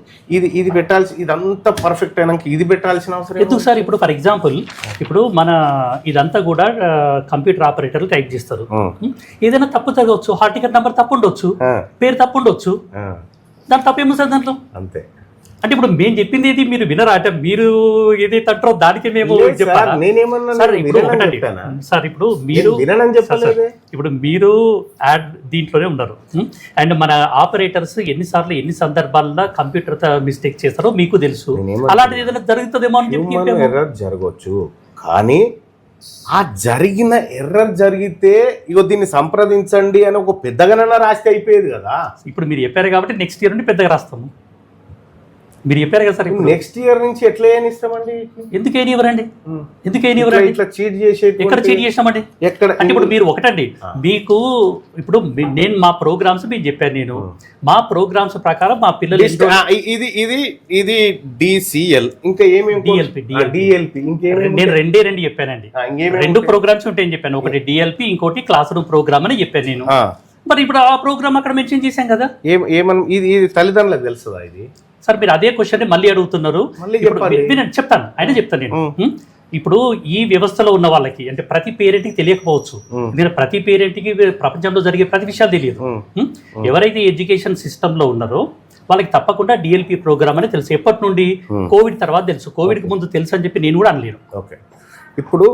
A: ఇది పెట్టాల్సి, ఇదంతా పర్ఫెక్ట్ అయినాక ఇది పెట్టాల్సిన అవసరం
B: ఎందుకు సార్? ఇప్పుడు ఫర్ ఎగ్జాంపుల్ ఇప్పుడు మన ఇదంతా కూడా కంప్యూటర్ ఆపరేటర్లు టైప్ చేస్తారు. ఏదైనా తప్పు జరగవచ్చు, హాల్ టికెట్ నెంబర్ తప్పు ఉండొచ్చు, పేరు తప్పు ఉండొచ్చు, దాని తప్పేమో సార్ దాంట్లో.
A: అంతే.
B: అంటే ఇప్పుడు మేము చెప్పింది ఏది మీరు వినరా? అంటే మీరు ఏదైతే అంటారో దానికి మేము సార్ ఇప్పుడు మీరు యాడ్ దీంట్లోనే ఉన్నారు. అండ్ మన ఆపరేటర్స్ ఎన్నిసార్లు ఎన్ని సందర్భాల్లో కంప్యూటర్ మిస్టేక్ చేస్తారో మీకు తెలుసు. అలాంటిది ఏదైనా జరుగుతుందేమో అని చెప్పి
A: ఎర్రర్ జరగవచ్చు, కానీ ఆ జరిగిన ఎర్రర్ జరిగితే ఇగో దీన్ని సంప్రదించండి అని ఒక పెద్దగానన్నా రాస్తే అయిపోయేది కదా.
B: ఇప్పుడు మీరు చెప్పారు కాబట్టి నెక్స్ట్ ఇయర్ నుండి పెద్దగా రాస్తాము. మీరు చెప్పారు కదా సార్,
A: నెక్స్ట్ ఇయర్ నుంచి ఎట్లా ఏనిస్తామండి?
B: ఎందుకు ఏనివ్వరండి? ఎందుకు ఏనివ్వరండి?
A: ఇట్లా చీట్ చేసే
B: ఎక్కడ చీట్ చేసామండి?
A: ఎక్కడ?
B: అంటే ఇప్పుడు మీరు ఒకటండి, మీకు ఇప్పుడు నేను మా ప్రోగ్రామ్స్ మీకు చెప్పాను. నేను మా ప్రోగ్రామ్స్ ప్రకారం మా పిల్లలు
A: ఇది డిసిఎల్ ఇంకా ఏమేమి డిఎల్పి ఇంకేమి
B: నేను రెండు చెప్పానండి. 2 ప్రోగ్రామ్స్ ఉంటాయని చెప్పాను. ఒకటి డిఎల్పి, ఇంకోటి క్లాస్ రూమ్ ప్రోగ్రామ్ అని చెప్పాను నేను. మరి ఇప్పుడు ఆ ప్రోగ్రామ్ అక్కడ మెన్షన్ చేశాం కదా.
A: ఇది తల్లిదండ్రులకు తెలుస్తుందా ఇది?
B: సార్ మీరు అదే క్వశ్చన్ మళ్ళీ అడుగుతున్నారు. చెప్తాను నేను. ఇప్పుడు ఈ వ్యవస్థలో ఉన్న వాళ్ళకి అంటే ప్రతి పేరెంట్కి తెలియకపోవచ్చు. నేను ప్రతి పేరెంట్కి ప్రపంచంలో జరిగే ప్రతి విషయాలు తెలియదు. ఎవరైతే ఎడ్యుకేషన్ సిస్టంలో ఉన్నారో వాళ్ళకి తప్పకుండా డిఎల్పి ప్రోగ్రామ్ అని తెలుసు. ఎప్పటి నుండి? కోవిడ్ తర్వాత తెలుసు. కోవిడ్కి ముందు తెలుసు అని చెప్పి నేను కూడా అనలేను.
A: ఓకే. ఇప్పుడు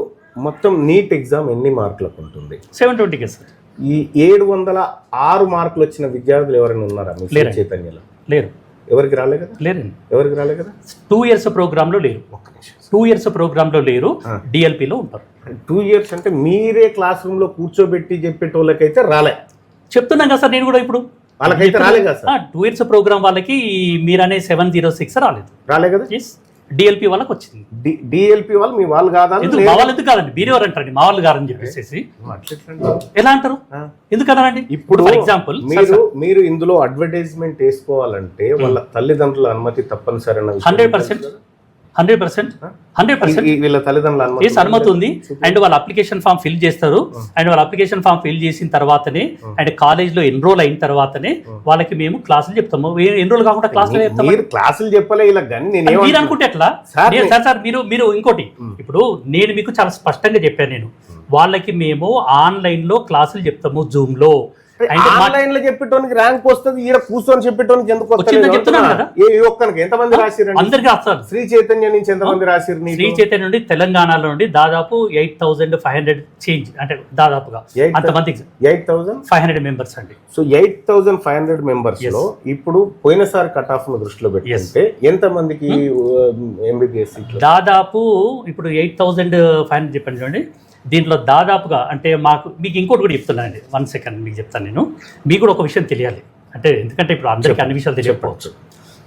A: మొత్తం నీట్ ఎగ్జామ్ ఎన్ని మార్కులకు ఉంటుంది?
B: 720 సార్.
A: ఈ 706 మార్కులు వచ్చిన విద్యార్థులు ఎవరైనా ఉన్నారా మీ చైతన్యలో?
B: లేరు.
A: ఎవరికి రాలే కదా?
B: లేరండి.
A: ఎవరికి రాలే కదా?
B: 2 years ప్రోగ్రామ్ లో లేరు. 2 years ప్రోగ్రామ్ లో లేరు, డిఎల్పిలో ఉంటారు.
A: 2 years అంటే మీరే క్లాస్ రూమ్ లో కూర్చోబెట్టి చెప్పేటోళ్ళకైతే రాలే.
B: చెప్తున్నాం కదా సార్ నేను కూడా. ఇప్పుడు
A: వాళ్ళకైతే రాలే కదా సార్.
B: 2 years ప్రోగ్రామ్ వాళ్ళకి మీరనే 706 రాలే కదా. డిఎల్పి వాళ్ళకి వచ్చింది.
A: డిఎల్పి వాళ్ళు మీ వాళ్ళు కాదా?
B: మా వాళ్ళు ఎందుకు కాదండి, మీరు ఎవరు అంటారండి మా వాళ్ళు కాదని చెప్పేసి? ఎలా అంటారు? ఎందుకన్నారండి?
A: ఇప్పుడు ఫర్ ఎగ్జాంపుల్ మీరు ఇందులో అడ్వర్టైజ్మెంట్ వేసుకోవాలంటే వాళ్ళ తల్లిదండ్రుల అనుమతి తప్పనిసరి.
B: 100%
A: వీళ్ళ తల్లిదండ్రుల
B: అనుమతి ఉంది. అండ్ వాళ్ళ అప్లికేషన్ ఫామ్ ఫిల్ చేస్తారు. అండ్ వాళ్ళ అప్లికేషన్ ఫామ్ ఫిల్ చేసిన తర్వాతనే అండ్ కాలేజ్ లో ఎన్రోల్ అయిన తర్వాతనే వాళ్ళకి మేము క్లాసులు చెప్తాము. ఎన్రోల్ కాకుండా క్లాసులు చెప్తాము.
A: క్లాసులు చెప్పలే ఇలా
B: మీరు అనుకుంటే ఎట్లా సార్? మీరు ఇంకోటి, ఇప్పుడు నేను మీకు చాలా స్పష్టంగా చెప్పాను. నేను వాళ్ళకి మేము ఆన్లైన్ లో క్లాసులు చెప్తాము, జూమ్ లో.
A: ఆన్లైన్ లో చెప్పేటోనికి ర్యాంక్ వస్తుంది, ఈడ కూర్చొని చెప్పేటోనికి ఎందుకు ఒక్కరికి ఎంతమంది రాసిరు?
B: అందరికి రాస్తారు.
A: శ్రీ చైతన్య నుంచి ఎంతమంది రాసిరు?
B: శ్రీ చైతన్య నుండి తెలంగాణలో నుండి దాదాపు 8500 చేంజ్, అంటే దాదాపుగా అంతమందికి 8500 మెంబర్స్ అండి.
A: సో 8500 మెంబర్స్ లో ఇప్పుడు పోయినసారి కట్ ఆఫ్ ను దృష్టిలో పెట్టుకుంటే ఎంతమందికి ఎంబీబీఎస్?
B: దాదాపు ఇప్పుడు 8500 చెప్పండి చూడండి. దీంట్లో దాదాపుగా అంటే మీకు ఇంకోటి కూడా చెప్తున్నానండి. 1 second మీకు చెప్తాను నేను. మీకు కూడా ఒక విషయం తెలియాలి, అంటే ఎందుకంటే ఇప్పుడు అందరికీ అన్ని విషయాలు తెలియకపోవచ్చు.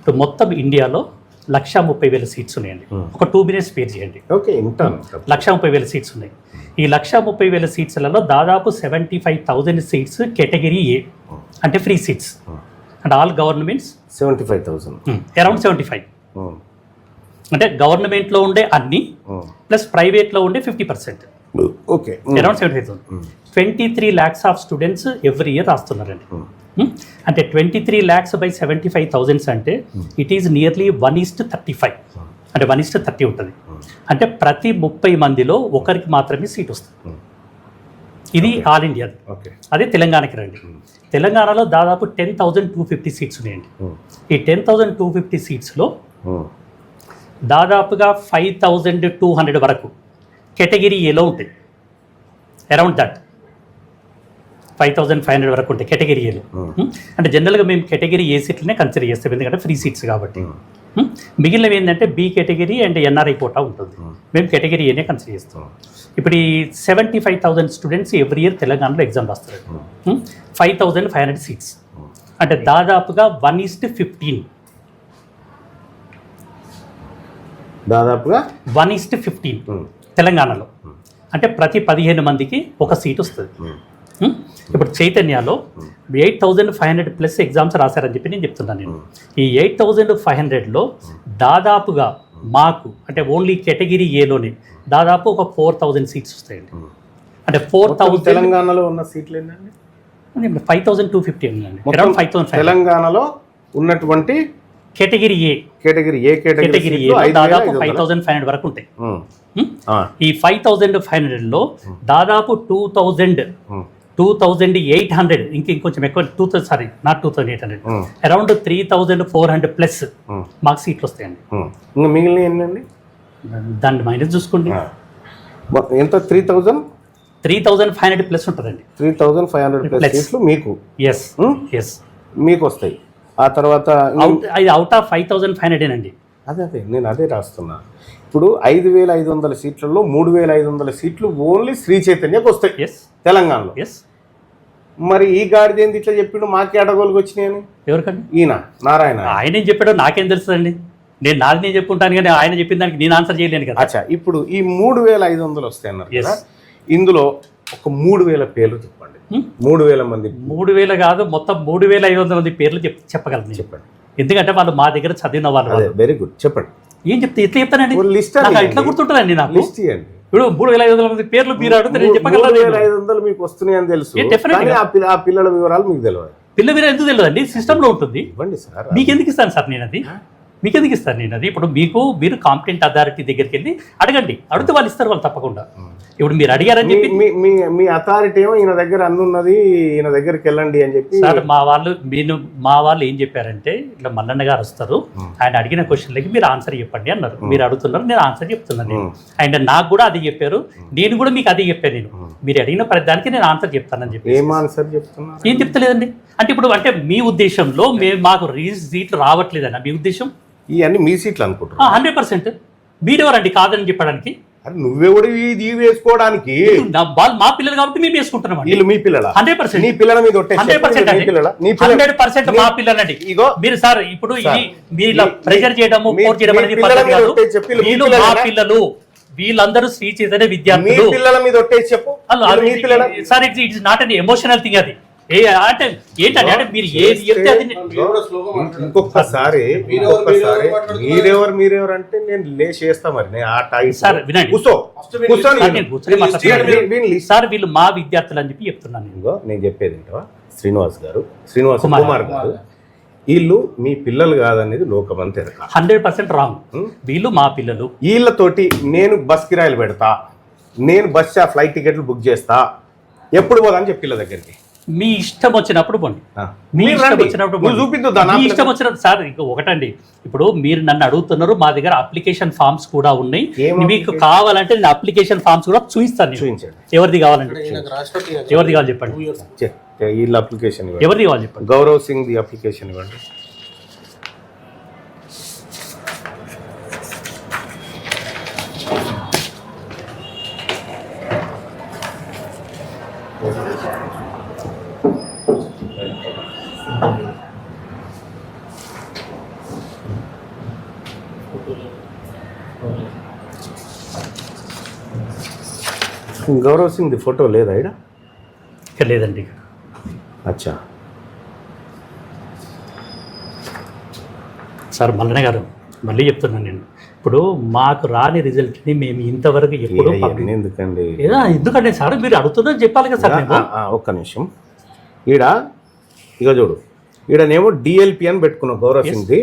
B: ఇప్పుడు మొత్తం ఇండియాలో 130,000 సీట్స్ ఉన్నాయండి. ఒక 2 minutes స్పేర్ చేయండి. 130,000 సీట్స్ ఉన్నాయి. ఈ 130,000 సీట్స్లలో దాదాపు 75,000 సీట్స్ కేటగిరీ ఏ, అంటే ఫ్రీ సీట్స్. అంటే ఆల్ గవర్నమెంట్స్
A: 75,000,
B: అరౌండ్ 75. అంటే గవర్నమెంట్లో ఉండే అన్ని ప్లస్ ప్రైవేట్లో ఉండే 50%.
A: Okay
B: around 75,000. 23 lakhs of students every year రాస్తున్నారండి. అంటే 23 lakhs by 75,000 అంటే ఇట్ ఈజ్ నియర్లీ 1:35, అంటే 1:30 ఉంటుంది. అంటే ప్రతి 30 మందిలో ఒకరికి మాత్రమే సీట్ వస్తుంది. ఇది ఆల్ ఇండియా. అదే తెలంగాణకి రండి. తెలంగాణలో దాదాపు 10,250 సీట్స్ ఉన్నాయండి. ఈ 10,250 సీట్స్లో దాదాపుగా 5,200 వరకు కేటగిరీ ఏలో ఉంటాయి. అరౌండ్ దట్ 5,500 వరకు ఉంటాయి కేటగిరీ ఏలో. అంటే జనరల్గా మేము కేటగిరీ ఏ సీట్లనే కన్సిడర్ చేస్తాం, ఎందుకంటే ఫ్రీ సీట్స్ కాబట్టి. మిగిలినవి ఏంటంటే B category and NRI quota ఉంటుంది. మేము కేటగిరీ ఏనే కన్సిడర్ చేస్తాం. ఇప్పుడు ఈ 75,000 స్టూడెంట్స్ ఎవ్రీ ఇయర్ తెలంగాణలో ఎగ్జామ్ రాస్తారు. 5,500 సీట్స్ అంటే దాదాపుగా 1:15,
A: దాదాపుగా
B: 1:15 తెలంగాణలో. అంటే ప్రతి 15 మందికి ఒక సీట్ వస్తుంది. ఇప్పుడు చైతన్యలో 8,500 ప్లస్ ఎగ్జామ్స్ రాశారని చెప్పి నేను చెప్తున్నాను. నేను ఈ 8,500లో దాదాపుగా మాకు అంటే ఓన్లీ కేటగిరీ ఏలోనే దాదాపు ఒక 4,000 సీట్స్ వస్తాయండి. అంటే 4,000
A: తెలంగాణలో ఉన్న సీట్లు ఏంటండి?
B: 5,250 ఉందండి. అరౌండ్ 5,500
A: తెలంగాణలో ఉన్నటువంటి
B: కేటగిరీ ఏ కేటగిరీ దాదాపు 5,500 వరకు ఉంటాయి. ఈ 5,500లో దాదాపు 2,800 ఇంకొంచెం ఎక్కువ 2,800 అరౌండ్ 3,400 ప్లస్ మాకు సీట్లు వస్తాయండి.
A: మిగిలిన ఏంటండి?
B: దాన్ని మైనస్ చూసుకోండి.
A: ఎంత?
B: 3,500 ప్లస్ ఉంటుందండి.
A: 3,500 ప్లస్ సీట్లు మీకు
B: ఎస్
A: మీకు వస్తాయి. ఆ తర్వాత
B: అది అవుట్ ఆఫ్ 5,500 అండి.
A: అదే నేను అదే రాస్తున్నా. ఇప్పుడు 5,500 సీట్లలో 3,500 సీట్లు ఓన్లీ శ్రీ చైతన్యకు వస్తాయి తెలంగాణలో. మరి ఈ గాడిద ఏంది ఇట్లా చెప్పిండు మాకే అడగోలుకి వచ్చినాయని?
B: ఎవరికండి?
A: ఈయన నారాయణ.
B: ఆయన ఏం చెప్పాడో నాకేం తెలుస్తుందండి. నాది నేను చెప్పుకుంటాను కానీ ఆయన చెప్పిన దానికి నేను ఆన్సర్ చేయలేను కదా.
A: అచ్చా, ఇప్పుడు ఈ 3,500 వస్తాయి అన్నారు కదా, ఇందులో ఒక 3,000 పేర్లు చెప్పండి. 3,000 మంది.
B: 3,000 కాదు, మొత్తం 3,500 మంది పేర్లు చెప్పగలను. చెప్పండి. ఎందుకంటే వాళ్ళు మా దగ్గర చదివిన వాళ్ళు.
A: వెరీ గుడ్, చెప్పండి.
B: ఏం ఎట్లా చెప్తానండి?
A: లిస్ట్
B: ఎట్లా గుర్తుంటుందండి నాకు?
A: లిస్ట్ ఇవ్వండి.
B: ఇప్పుడు 3,500 మంది పేర్లు మీరు అడిగితే నేను చెప్పగలను.
A: 3,500 మీకు వస్తున్నాయని తెలుసు, ఆ పిల్లల వివరాలు మీకు తెలియదు.
B: పిల్ల వివరాలు ఎందుకు తెలియదు అండి? సిస్టంలో ఉంటుంది.
A: ఇవ్వండి సార్.
B: మీకు ఎందుకు ఇస్తాను సార్ నేను అది? ఇప్పుడు మీరు కాంపిటెంట్ అథారిటీ దగ్గరికి వెళ్ళి అడగండి. అడిగితే వాళ్ళు ఇస్తారు, వాళ్ళు తప్పకుండా. ఇప్పుడు మీరు అడిగారని చెప్పి
A: మీ అథారిటీ ఏమో ఈయన దగ్గర అన్నున్నది, ఈయన దగ్గరికి వెళ్ళండి అని చెప్పి.
B: సార్ మా వాళ్ళు ఏం చెప్పారంటే, ఇట్లా మల్లన్న గారు వస్తారు, ఆయన అడిగిన క్వశ్చన్లకి మీరు ఆన్సర్ చెప్పండి అన్నారు. మీరు అడుగుతున్నారు, నేను ఆన్సర్ చెప్తున్నాను. అండ్ నాకు కూడా అది చెప్పారు, నేను కూడా మీకు అది చెప్పాను. నేను మీరు అడిగిన ప్రతి దానికి నేను ఆన్సర్ చెప్తానని చెప్పి.
A: ఏం ఆన్సర్ చెప్తున్నా?
B: ఏం చెప్తలేదండి. అంటే ఇప్పుడు అంటే మీ ఉద్దేశంలో మాకు సీట్లు రావట్లేదన్న మీ ఉద్దేశం?
A: ఇవన్నీ మీ సీట్లు అనుకుంటున్నా.
B: 100%. మీరెవరండి కాదని చెప్పడానికి?
A: నువ్వెవడు ఇది వేసుకోవడానికి?
B: మా పిల్లలు కాబట్టి మేము వేసుకుంటున్నాం.
A: వీళ్ళు మీ పిల్లల?
B: 100%.
A: నీ పిల్లల మీద
B: 100% మా పిల్లలండి. ఇగో మీరు సార్ ఇప్పుడు మీరు ప్రెజర్ చేయడము, ఫోర్స్ చేయడం అనేది పద్ధతి కాదు. వీళ్ళు మా పిల్లలు, వీళ్ళందరూ శ్రీ చైతన్య విద్యార్థులు.
A: పిల్లల మీద ఒట్టేసి చెప్పు
B: sir. It is not an emotional thing. అది అంటే ఏంటంటే, అంటే మీరు ఏది చెప్తే అది.
A: ఇంకొకసారి మీరెవరు అంటే నేను లేచేస్తా. మరి నేను ఆ టైం
B: సార్ వినండి సార్, వీళ్ళు మా విద్యార్థులు అని చెప్పి చెప్తున్నాను.
A: నేను చెప్పేది ఏంటో, శ్రీనివాస్ కుమార్ గారు, వీళ్ళు మీ పిల్లలు కాదనేది లోకమంతా
B: 100% రాంగ్. వీళ్ళు మా పిల్లలు.
A: వీళ్ళతోటి నేను బస్ కిరాయిలు పెడతా, నేను బస్ ఫ్లైట్ టికెట్లు బుక్ చేస్తా, ఎప్పుడు పోదా అని చెప్పి పిల్లల దగ్గరికి.
B: మీ ఇష్టం వచ్చినప్పుడు పోండి. మీ ఇష్టం వచ్చినప్పుడు
A: చూపిద్దా?
B: మీ ఇష్టం వచ్చినప్పుడు సార్. ఒకటండి, ఇప్పుడు మీరు నన్ను అడుగుతున్నారు, మా దగ్గర అప్లికేషన్ ఫామ్స్ కూడా ఉన్నాయి. మీకు కావాలంటే నేను అప్లికేషన్ ఫామ్స్ కూడా చూపిస్తాను.
A: చూపించండి.
B: ఎవరిది కావాలంటే ఎవరిది కావాలి చెప్పండి.
A: వీళ్ళ అప్లికేషన్
B: ఎవరిది కావాలి చెప్పండి.
A: గౌరవ్ సింగ్ ది అప్లికేషన్ ఇవ్వండి. గౌరవ్ సింగ్ ది ఫోటో లేదా ఇక్కడ?
B: లేదండి.
A: అచ్చా
B: సార్ మల్లన్న గారు, మళ్ళీ చెప్తున్నాను నేను, ఇప్పుడు మాకు రాని రిజల్ట్ని మేము ఇంతవరకు ఎప్పుడు
A: ఎందుకండి
B: ఎందుకంటే సార్ మీరు అడుగుతున్నారు చెప్పాలి కదా సార్ నేను.
A: ఒక్క నిమిషం, ఇక చూడు, ఈడనేమో డిఎల్పి అని పెట్టుకున్నావు గౌరవ్ సింగ్ది,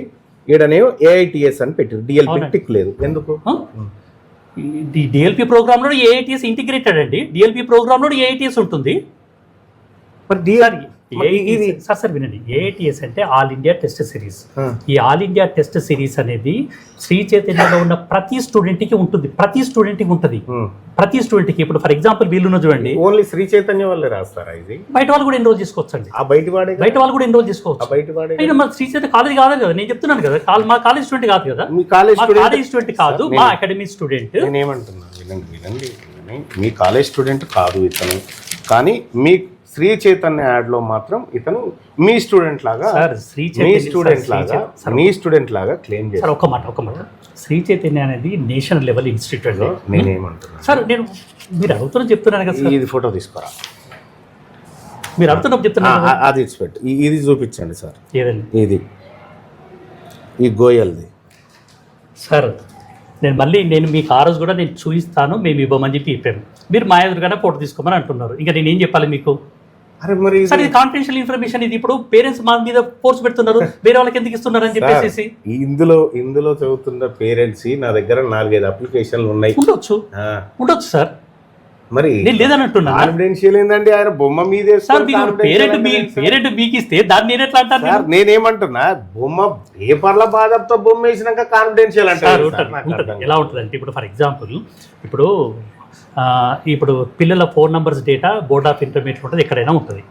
A: ఈడనేమో ఏఐటిఎస్ అని పెట్టారు, డిఎల్పి టిక్ లేదు ఎందుకు?
B: డిఎల్పి ప్రోగ్రామ్లో ఏఐటిఎస్ ఇంటిగ్రేటెడ్ అండి, డిఎల్పి ప్రోగ్రామ్లో ఏఐటిఎస్ ఉంటుంది. సార్ వినండి, ఏఐటిఎస్ అంటే ఆల్ ఇండియా టెస్ట్ సిరీస్. ఈ ఆల్ ఇండియా టెస్ట్ సిరీస్ అనేది శ్రీ చైతన్యలో ఉన్న ప్రతి స్టూడెంట్కి ఉంటుంది, ప్రతి స్టూడెంట్కి. ఇప్పుడు ఫర్ ఎగ్జాంపుల్ వీళ్ళు చూడండి,
A: ఓన్లీ శ్రీ చైతన్య వాళ్ళే రాస్తారా ఇది?
B: బయట వాళ్ళు కూడా ఎన్రోల్ చేసుకోవచ్చు అండి, బయట వాళ్ళు కూడా ఎన్రోల్ చేసుకోవచ్చు. అయినా మా శ్రీ చైతన్య కాలేజ్ కాదు కదా, నేను చెప్తున్నాను కదా, మా కాలేజ్ స్టూడెంట్ కాదు కదా, కాలేజ్ స్టూడెంట్ కాదు, మా అకాడమీ స్టూడెంట్.
A: నేనేమంటున్నాను వినండి, మీ కాలేజ్ స్టూడెంట్ కాదు ఇతను, కానీ మీ శ్రీ చైతన్య యాడ్ లో మాత్రం ఇతను మీ స్టూడెంట్ లాగా క్లెయిమ్ చేస్తారు.
B: ఒక మాట, శ్రీ చైతన్య అనేది నేషనల్ లెవెల్ ఇన్స్టిట్యూట్ అండి.
A: నేనేమంటున్నాను
B: సార్, మీరు అడుగుతున్నా చెప్తున్నాను కదా,
A: ఇది ఫోటో తీసుకోరా,
B: మీరు అడుగుతున్నా చెప్తున్నా,
A: అది ఇచ్చిపెట్టు, ఇది చూపించండి సార్.
B: ఏదండి
A: ఇది? ఈ గోయల్ది
B: సార్. నేను మీకు ఆ రోజు కూడా నేను చూపిస్తాను, మేము ఇవ్వమని చెప్పి చెప్పాను, మీరు మా ఎదురుగానే ఫోటో తీసుకోమని అంటున్నారు. ఇంకా నేను ఏం చెప్పాలి మీకు?
A: అరే మరి
B: సార్, ఇది కాన్ఫిడెన్షియల్ ఇన్ఫర్మేషన్, ఇది ఇప్పుడు పేరెంట్స్ మా మీద ఫోర్స్ పెడుతున్నారు, వేరే వాళ్ళకి ఎందుకు ఇస్తున్నారు అని చెప్పేసి.
A: ఇందులో చదువుతున్న పేరెంట్స్ నా దగ్గర 4-5 అప్లికేషన్లు ఉన్నాయి.
B: ఉండొచ్చు సార్,
A: మరి
B: నేను లేదని అంటున్నా.
A: కాన్ఫిడెన్షియల్ ఏంటంటే ఆయన బొమ్మ మీదే
B: పేరెంట్ మీకు ఇస్తే దాన్ని నేను ఎట్లా అంటాను?
A: నేనేమంటున్నా, బొమ్మ పేపర్ల బాధతో బొమ్మ వేసినాక కాన్ఫిడెన్షియల్ అంటారు.
B: ఎలా ఉంటుంది అంటే, ఇప్పుడు ఫర్ ఎగ్జాంపుల్ ఇప్పుడు పిల్లల phone numbers data board of intermediate ఉంటుంది, ఎక్కడైనా ఉంటుంది.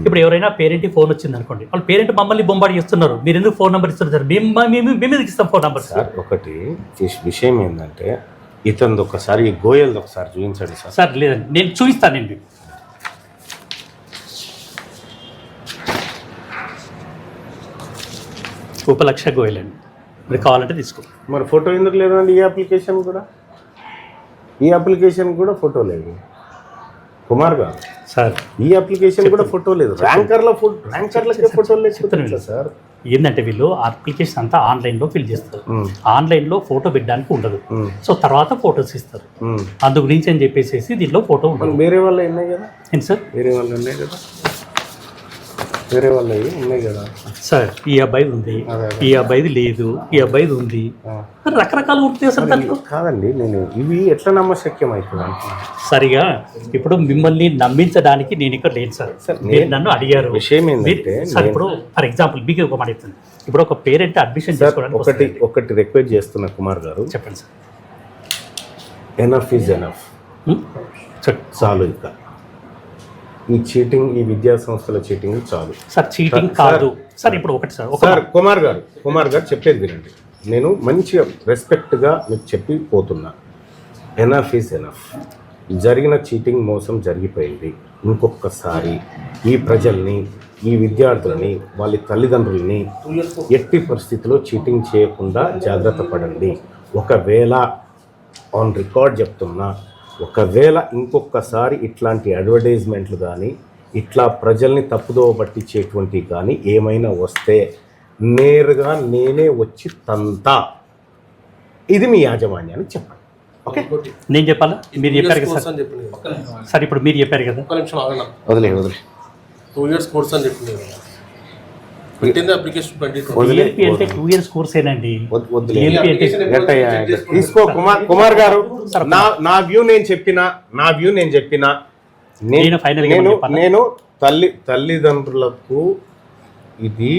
B: ఇప్పుడు ఎవరైనా పేరెంట్కి ఫోన్ వచ్చింది అనుకోండి, వాళ్ళు పేరెంట్ మమ్మల్ని బొంబాడి చేస్తున్నారు, మీరు ఎందుకు ఫోన్ నెంబర్ ఇస్తున్నారు? మేము ఎందుకు ఇస్తాం ఫోన్ నెంబర్?
A: సార్, ఒకటి విషయం ఏంటంటే, ఇతను ఒకసారి ఈ గోయల్ది ఒకసారి చూపించండి సార్.
B: సార్ లేదండి, నేను చూపిస్తానండి. ఉపలక్ష గోయల్ అండి, మీరు కావాలంటే తీసుకో.
A: మరి ఫోటో ఎందుకు లేదండి? ఈ అప్లికేషన్ కూడా ఫోటో లేదు కుమార్ గారు
B: సార్,
A: ఈ అప్లికేషన్ కూడా ఫోటో లేదు, ర్యాంకర్లకే ఫోటో లేదు సార్.
B: ఏంటంటే వీళ్ళు అప్లికేషన్ అంతా ఆన్లైన్లో ఫిల్ చేస్తారు, ఆన్లైన్లో ఫోటో పెట్టడానికి ఉండదు, సో తర్వాత ఫొటోస్ ఇస్తారు. అందు గురించి అని చెప్పేసి దీంట్లో ఫోటో ఉంటుంది.
A: వేరే వాళ్ళు ఉన్నాయి కదా?
B: ఏంటి సార్?
A: వేరే వాళ్ళు ఉన్నాయి కదా
B: సార్. ఈ అబ్బాయి ఉంది, ఈ అబ్బాయిది లేదు, ఈ అబ్బాయిది ఉంది, రకరకాలు ఉంటుంది సార్ దాంట్లో.
A: కాదండి, నేను ఇవి ఎట్లా నమ్మశక్యం అవుతుంది?
B: సరిగా ఇప్పుడు మిమ్మల్ని నమ్మించడానికి నేను ఇక్కడ లేను సార్. మీరు నన్ను అడిగారు
A: విషయం ఏంటంటే,
B: సార్ ఇప్పుడు ఫర్ ఎగ్జాంపుల్ మీకు ఒక మాట చెప్తాను. ఇప్పుడు ఒక పేరెంట్ అడ్మిషన్ చేసుకోవడానికి
A: ఒకటి రిక్వెస్ట్ చేస్తున్నా కుమార్ గారు,
B: చెప్పండి సార్.
A: ఎనఫ్ ఈజ్ ఎనఫ్, చాలు. ఇంకా ఈ చీటింగ్, ఈ విద్యా సంస్థల చీటింగ్ చాలు
B: సార్. చీటింగ్ కాదు సార్. ఇప్పుడు ఒకటి
A: సార్, కుమార్ గారు చెప్పేది వినండి, నేను మంచిగా రెస్పెక్ట్గా మీకు చెప్పి పోతున్నా. Enough is enough. జరిగిన చీటింగ్, మోసం జరిగిపోయింది. ఇంకొకసారి ఈ ప్రజల్ని, ఈ విద్యార్థులని, వాళ్ళ తల్లిదండ్రులని ఎట్టి పరిస్థితిలో చీటింగ్ చేయకుండా జాగ్రత్త పడండి. ఒకవేళ ఆన్ రికార్డ్ చెప్తున్నా, ఒకవేళ ఇంకొకసారి ఇట్లాంటి అడ్వర్టైజ్మెంట్లు కానీ, ఇట్లా ప్రజల్ని తప్పుదోవ పట్టించేటువంటి కానీ ఏమైనా వస్తే నేరుగా నేనే వచ్చి తంతా. ఇది మీ యాజమాన్యానికి చెప్పండి. ఓకే,
B: నేను చెప్పాలా? మీరు చెప్పారు కదా సార్. ఇప్పుడు మీరు చెప్పారు కదా,
A: వదిలే
B: 2 years కోర్స్ అని చెప్పింది. అంటే 2 years కోర్స్ ఏనండి.
A: తీసుకో కుమార్ గారు. నా వ్యూ నేను చెప్పిన నేను తల్లిదండ్రులకు ఇది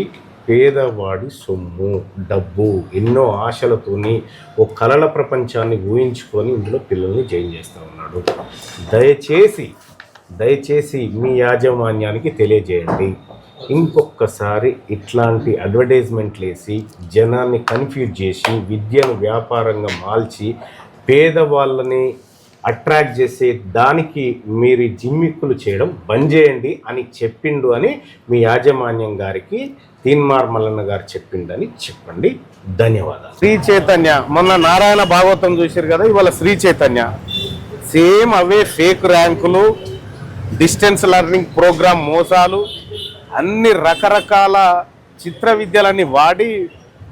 A: పేదవాడి సొమ్ము, డబ్బు, ఎన్నో ఆశలతోని ఓ కలల ప్రపంచాన్ని ఊహించుకొని ఇందులో పిల్లల్ని జాయిన్ చేస్తూ ఉన్నాడు. దయచేసి మీ యాజమాన్యానికి తెలియజేయండి, ఇంకొకసారి ఇట్లాంటి అడ్వర్టైజ్మెంట్లు వేసి జనాన్ని కన్ఫ్యూజ్ చేసి విద్యను వ్యాపారంగా మార్చి పేదవాళ్ళని అట్రాక్ట్ చేసే దానికి మీరు జిమ్మిక్కులు చేయడం బంద్ చేయండి అని చెప్పిండు అని మీ యాజమాన్యం గారికి తీన్మార్ మల్లన్న గారు చెప్పిండని చెప్పండి. ధన్యవాదాలు. శ్రీ చైతన్య, మొన్న నారాయణ భాగవతం చూశారు కదా, ఇవాళ శ్రీ చైతన్య సేమ్ అవే ఫేక్ ర్యాంకులు, డిస్టెన్స్ లెర్నింగ్ ప్రోగ్రామ్ మోసాలు, అన్ని రకరకాల చిత్ర విద్యలన్నీ వాడి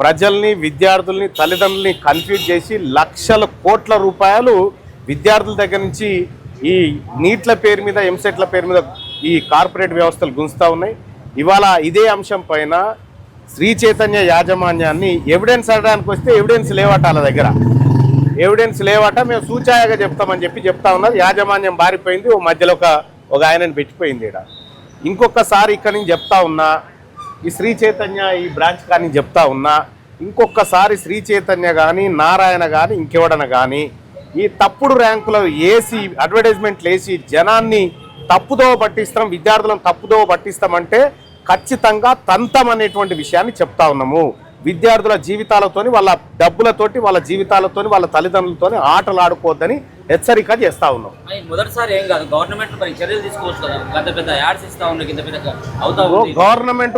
A: ప్రజల్ని, విద్యార్థుల్ని, తల్లిదండ్రుల్ని కన్ఫ్యూజ్ చేసి లక్షల కోట్ల రూపాయలు విద్యార్థుల దగ్గర నుంచి ఈ నీట్ల పేరు మీద, ఎంసెట్ల పేరు మీద ఈ కార్పొరేట్ వ్యవస్థలు గుంజుతూ ఉన్నాయి. ఇవాళ ఇదే అంశం పైన శ్రీ చైతన్య యాజమాన్యాన్ని ఎవిడెన్స్ అడడానికి వస్తే ఎవిడెన్స్ లేవట, వాళ్ళ దగ్గర ఎవిడెన్స్ లేవట, మేము సూచాయగా చెప్తామని చెప్తా ఉన్నారు. యాజమాన్యం బారిపోయింది, ఓ మధ్యలో ఒక ఆయనని పెట్టిపోయింది. ఇక్కడ ఇంకొకసారి ఇక్కడ నుంచి చెప్తా ఉన్నా, ఈ శ్రీ చైతన్య ఈ బ్రాంచ్ కానీ చెప్తా ఉన్నా, ఇంకొకసారి శ్రీ చైతన్య కానీ, నారాయణ కానీ, ఇంకెవడన కానీ ఈ తప్పుడు ర్యాంకులు వేసి, అడ్వర్టైజ్మెంట్లు వేసి జనాన్ని తప్పుదోవ పట్టిస్తాం, విద్యార్థులను తప్పుదోవ పట్టిస్తామంటే ఖచ్చితంగా తంతం అనేటువంటి విషయాన్ని చెప్తా ఉన్నాము. విద్యార్థుల జీవితాలతోని, వాళ్ళ డబ్బులతోటి, వాళ్ళ జీవితాలతోని, వాళ్ళ తల్లిదండ్రులతోని ఆటలు ఆడుకోవద్దని హెచ్చరిక చేస్తా ఉన్నాం.
C: మొదటిసారి ఏం కాదు, గవర్నమెంట్ చర్యలు తీసుకోవచ్చు కదా. పెద్ద పెద్ద యాడ్స్ ఇస్తా ఉన్నాయి, ఇంత పెద్ద అవుతా ఉంది.
A: గవర్నమెంట్